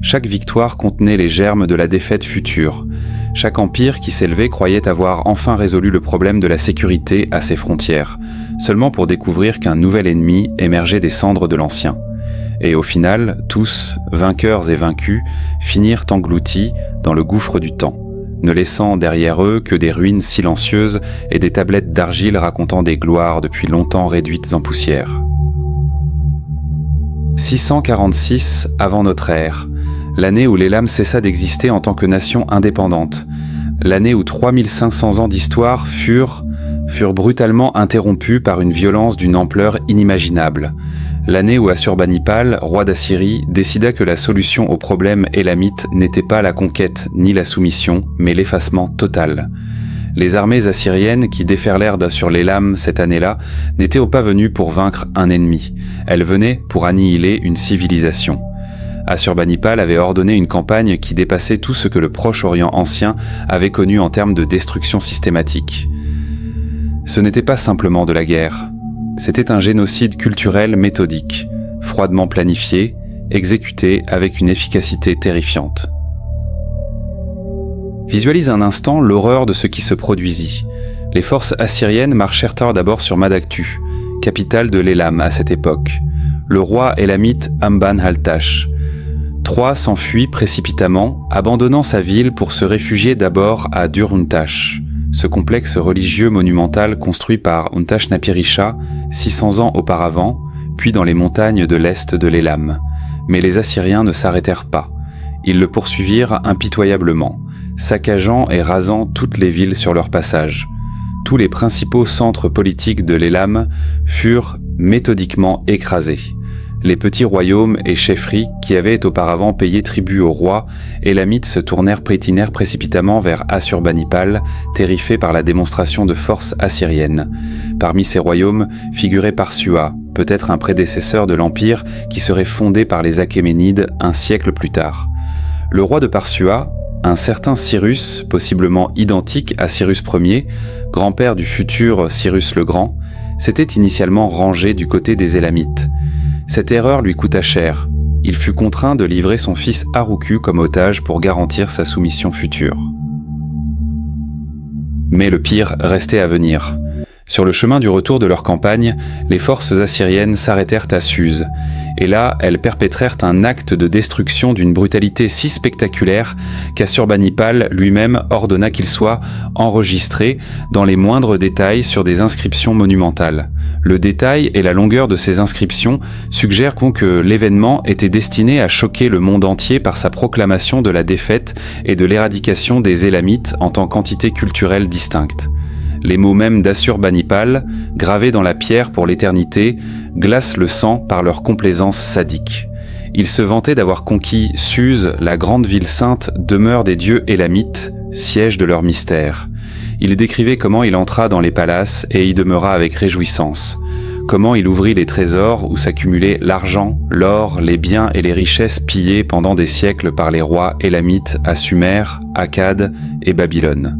Chaque victoire contenait les germes de la défaite future. Chaque empire qui s'élevait croyait avoir enfin résolu le problème de la sécurité à ses frontières, seulement pour découvrir qu'un nouvel ennemi émergeait des cendres de l'ancien. Et au final, tous, vainqueurs et vaincus, finirent engloutis dans le gouffre du temps, ne laissant derrière eux que des ruines silencieuses et des tablettes d'argile racontant des gloires depuis longtemps réduites en poussière. 646 avant notre ère, l'année où l'Élam cessa d'exister en tant que nation indépendante, l'année où 3500 ans d'histoire furent brutalement interrompus par une violence d'une ampleur inimaginable, l'année où Assurbanipal, roi d'Assyrie, décida que la solution au problème élamite n'était pas la conquête ni la soumission, mais l'effacement total. Les armées assyriennes qui déferlèrent sur l'Élam cette année-là n'étaient pas venues pour vaincre un ennemi, elles venaient pour annihiler une civilisation. Assurbanipal avait ordonné une campagne qui dépassait tout ce que le Proche-Orient ancien avait connu en termes de destruction systématique. Ce n'était pas simplement de la guerre, c'était un génocide culturel méthodique, froidement planifié, exécuté avec une efficacité terrifiante. Visualise un instant l'horreur de ce qui se produisit. Les forces assyriennes marchèrent d'abord sur Madaktu, capitale de l'Élam à cette époque. Le roi élamite Amban-Haltash. Troie s'enfuit précipitamment, abandonnant sa ville pour se réfugier d'abord à Dur-Untash, ce complexe religieux monumental construit par Untash-Napirisha 600 ans auparavant, puis dans les montagnes de l'est de l'Élam. Mais les Assyriens ne s'arrêtèrent pas. Ils le poursuivirent impitoyablement, saccageant et rasant toutes les villes sur leur passage. Tous les principaux centres politiques de l'Élam furent méthodiquement écrasés. Les petits royaumes et chefferies qui avaient auparavant payé tribut au roi, élamites se pétinèrent précipitamment vers Assurbanipal, terrifiés par la démonstration de force assyrienne. Parmi ces royaumes figurait Parsua, peut-être un prédécesseur de l'empire qui serait fondé par les Achéménides un siècle plus tard. Le roi de Parsua, un certain Cyrus, possiblement identique à Cyrus Ier, grand-père du futur Cyrus le Grand, s'était initialement rangé du côté des Élamites. Cette erreur lui coûta cher. Il fut contraint de livrer son fils Haruku comme otage pour garantir sa soumission future. Mais le pire restait à venir. Sur le chemin du retour de leur campagne, les forces assyriennes s'arrêtèrent à Suse, et là, elles perpétrèrent un acte de destruction d'une brutalité si spectaculaire qu'Assurbanipal lui-même ordonna qu'il soit enregistré dans les moindres détails sur des inscriptions monumentales. Le détail et la longueur de ces inscriptions suggèrent que l'événement était destiné à choquer le monde entier par sa proclamation de la défaite et de l'éradication des Élamites en tant qu'entité culturelle distincte. Les mots mêmes d'Assurbanipal, gravés dans la pierre pour l'éternité, glacent le sang par leur complaisance sadique. Il se vantait d'avoir conquis Suse, la grande ville sainte, demeure des dieux élamites, siège de leur mystère. Il décrivait comment il entra dans les palaces et y demeura avec réjouissance. comment il ouvrit les trésors où s'accumulaient l'argent, l'or, les biens et les richesses pillés pendant des siècles par les rois élamites à Sumer, Akkad et Babylone.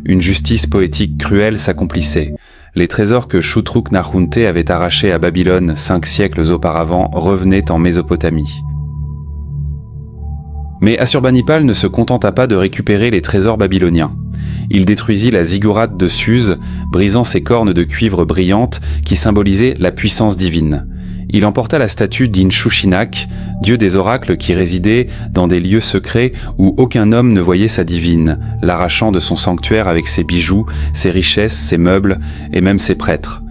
Une justice poétique cruelle s'accomplissait. Les trésors que Shutruk-Narhunte avait arrachés à Babylone 5 siècles auparavant revenaient en Mésopotamie. Mais Assurbanipal ne se contenta pas de récupérer les trésors babyloniens. Il détruisit la ziggourate de Suse, brisant ses cornes de cuivre brillantes qui symbolisaient la puissance divine. Il emporta la statue d'Inshushinak, dieu des oracles qui résidait dans des lieux secrets où aucun homme ne voyait sa divine, l'arrachant de son sanctuaire avec ses bijoux, ses richesses, ses meubles et même ses prêtres.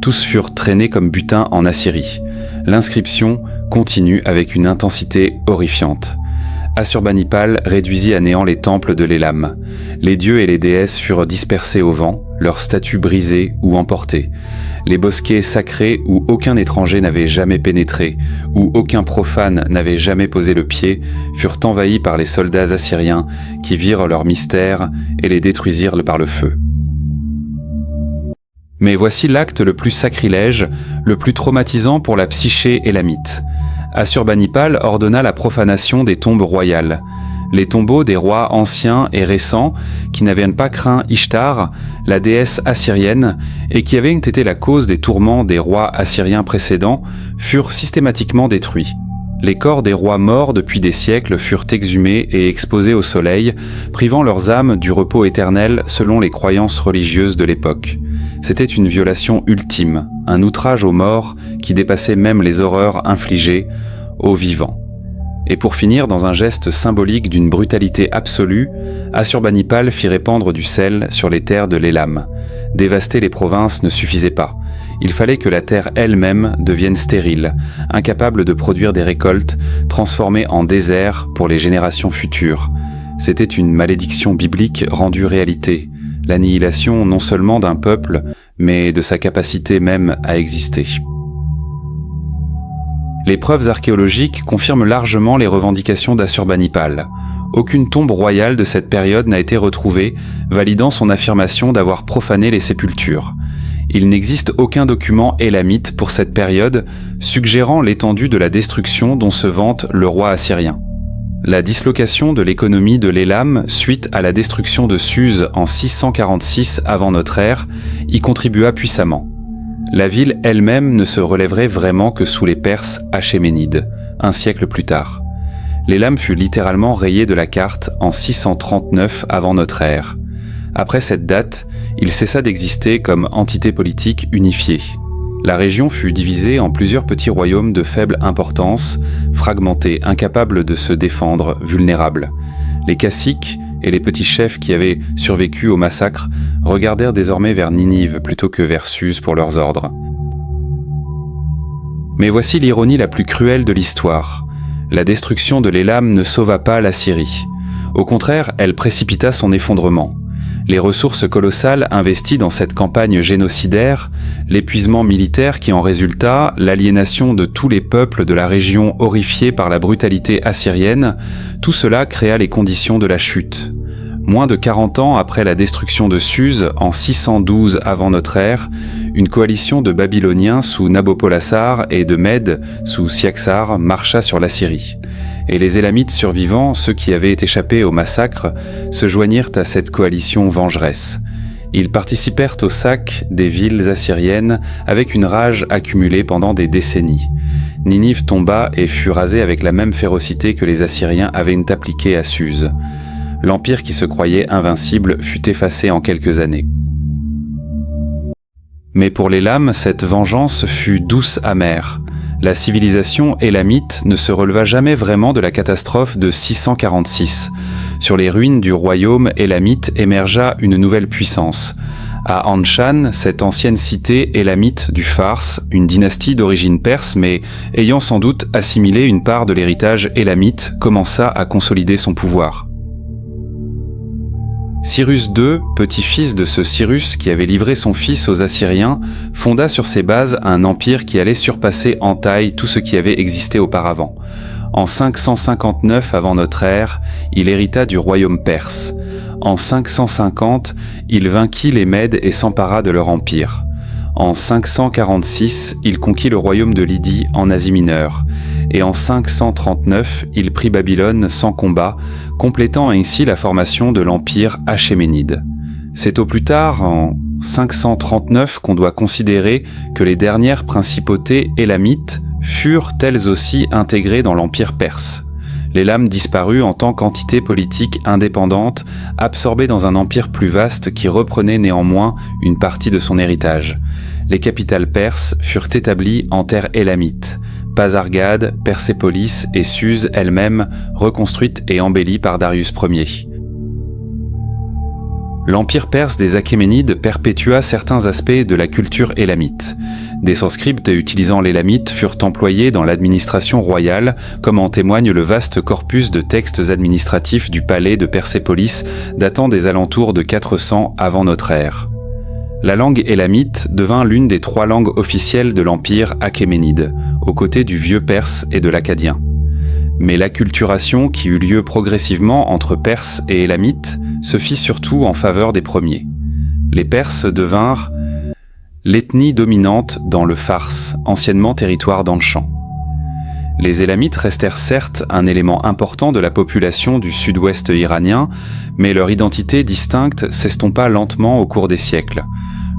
Tous furent traînés comme butin en Assyrie. L'inscription continue avec une intensité horrifiante. Assurbanipal réduisit à néant les temples de l'Élam. Les dieux et les déesses furent dispersés au vent, leurs statues brisées ou emportées. Les bosquets sacrés où aucun étranger n'avait jamais pénétré, où aucun profane n'avait jamais posé le pied, furent envahis par les soldats assyriens qui virent leurs mystères et les détruisirent par le feu. Mais voici l'acte le plus sacrilège, le plus traumatisant pour la psyché élamite. Assurbanipal ordonna la profanation des tombes royales. Les tombeaux des rois anciens et récents, qui n'avaient pas craint Ishtar, la déesse assyrienne, et qui avaient été la cause des tourments des rois assyriens précédents, furent systématiquement détruits. Les corps des rois morts depuis des siècles furent exhumés et exposés au soleil, privant leurs âmes du repos éternel selon les croyances religieuses de l'époque. C'était une violation ultime, un outrage aux morts qui dépassait même les horreurs infligées aux vivants. Et pour finir, dans un geste symbolique d'une brutalité absolue, Assurbanipal fit répandre du sel sur les terres de l'Élam. Dévaster les provinces ne suffisait pas. Il fallait que la terre elle-même devienne stérile, incapable de produire des récoltes, transformée en désert pour les générations futures. C'était une malédiction biblique rendue réalité, l'annihilation non seulement d'un peuple, mais de sa capacité même à exister. Les preuves archéologiques confirment largement les revendications d'Assurbanipal. Aucune tombe royale de cette période n'a été retrouvée, validant son affirmation d'avoir profané les sépultures. Il n'existe aucun document élamite pour cette période, suggérant l'étendue de la destruction dont se vante le roi assyrien. La dislocation de l'économie de l'Élam suite à la destruction de Suse en 646 avant notre ère y contribua puissamment. La ville elle-même ne se relèverait vraiment que sous les Perses achéménides, un siècle plus tard. L'Élam fut littéralement rayé de la carte en 639 avant notre ère. Après cette date, il cessa d'exister comme entité politique unifiée. La région fut divisée en plusieurs petits royaumes de faible importance, fragmentés, incapables de se défendre, vulnérables. Les caciques et les petits chefs qui avaient survécu au massacre regardèrent désormais vers Ninive plutôt que vers Suse pour leurs ordres. Mais voici l'ironie la plus cruelle de l'histoire. La destruction de l'Élam ne sauva pas la Syrie. Au contraire, elle précipita son effondrement. Les ressources colossales investies dans cette campagne génocidaire, l'épuisement militaire qui en résulta, l'aliénation de tous les peuples de la région horrifiés par la brutalité assyrienne, tout cela créa les conditions de la chute. Moins de 40 ans après la destruction de Suse, en 612 avant notre ère, une coalition de Babyloniens sous Nabopolassar et de Mèdes sous Siaxar marcha sur la Syrie. Et les Élamites survivants, ceux qui avaient échappé au massacre, se joignirent à cette coalition vengeresse. Ils participèrent au sac des villes assyriennes avec une rage accumulée pendant des décennies. Ninive tomba et fut rasée avec la même férocité que les Assyriens avaient appliquée à Suse. L'empire qui se croyait invincible fut effacé en quelques années. Mais pour l'Élam, cette vengeance fut douce amère. La civilisation élamite ne se releva jamais vraiment de la catastrophe de 646. Sur les ruines du royaume élamite émergea une nouvelle puissance. À Anshan, cette ancienne cité élamite du Fars, une dynastie d'origine perse mais ayant sans doute assimilé une part de l'héritage élamite, commença à consolider son pouvoir. Cyrus II, petit-fils de ce Cyrus qui avait livré son fils aux Assyriens, fonda sur ses bases un empire qui allait surpasser en taille tout ce qui avait existé auparavant. En 559 avant notre ère, il hérita du royaume perse. En 550, il vainquit les Mèdes et s'empara de leur empire. En 546, il conquit le royaume de Lydie en Asie mineure, et en 539, il prit Babylone sans combat, complétant ainsi la formation de l'empire achéménide. C'est au plus tard, en 539, qu'on doit considérer que les dernières principautés élamites furent elles aussi intégrées dans l'empire perse. L'élam disparut en tant qu'entité politique indépendante, absorbée dans un empire plus vaste qui reprenait néanmoins une partie de son héritage. Les capitales perses furent établies en terre élamite. Pasargade, Persépolis et Suse elle-même reconstruites et embellies par Darius Ier. L'empire perse des Achéménides perpétua certains aspects de la culture élamite. Des sans-scripts utilisant l'élamite furent employés dans l'administration royale, comme en témoigne le vaste corpus de textes administratifs du palais de Persépolis datant des alentours de 400 avant notre ère. La langue élamite devint l'une des 3 langues officielles de l'empire achéménide, aux côtés du vieux perse et de l'akkadien. Mais l'acculturation qui eut lieu progressivement entre Perses et Élamites se fit surtout en faveur des premiers. Les Perses devinrent l'ethnie dominante dans le Fars, anciennement territoire d'Anshan. Les Élamites restèrent certes un élément important de la population du sud-ouest iranien, mais leur identité distincte s'estompa lentement au cours des siècles.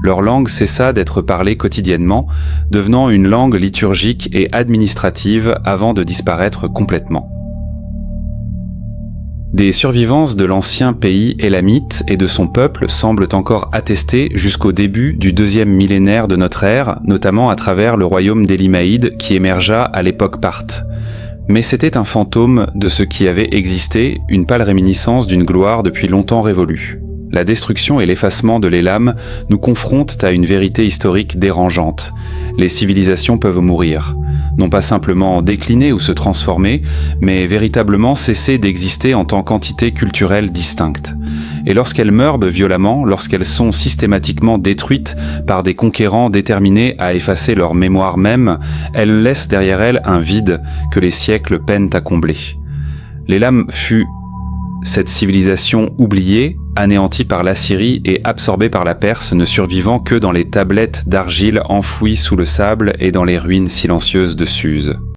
Leur langue cessa d'être parlée quotidiennement, devenant une langue liturgique et administrative avant de disparaître complètement. Des survivances de l'ancien pays élamite et de son peuple semblent encore attestées jusqu'au début du 2e millénaire de notre ère, notamment à travers le royaume d'Élimaïde qui émergea à l'époque parthe. Mais c'était un fantôme de ce qui avait existé, une pâle réminiscence d'une gloire depuis longtemps révolue. La destruction et l'effacement de l'élam nous confrontent à une vérité historique dérangeante. Les civilisations peuvent mourir. Non pas simplement décliner ou se transformer, mais véritablement cesser d'exister en tant qu'entité culturelle distincte. Et lorsqu'elles meurent violemment, lorsqu'elles sont systématiquement détruites par des conquérants déterminés à effacer leur mémoire même, elles laissent derrière elles un vide que les siècles peinent à combler. L'élam fut cette civilisation oubliée, anéantie par l'Assyrie et absorbée par la Perse, ne survivant que dans les tablettes d'argile enfouies sous le sable et dans les ruines silencieuses de Suse.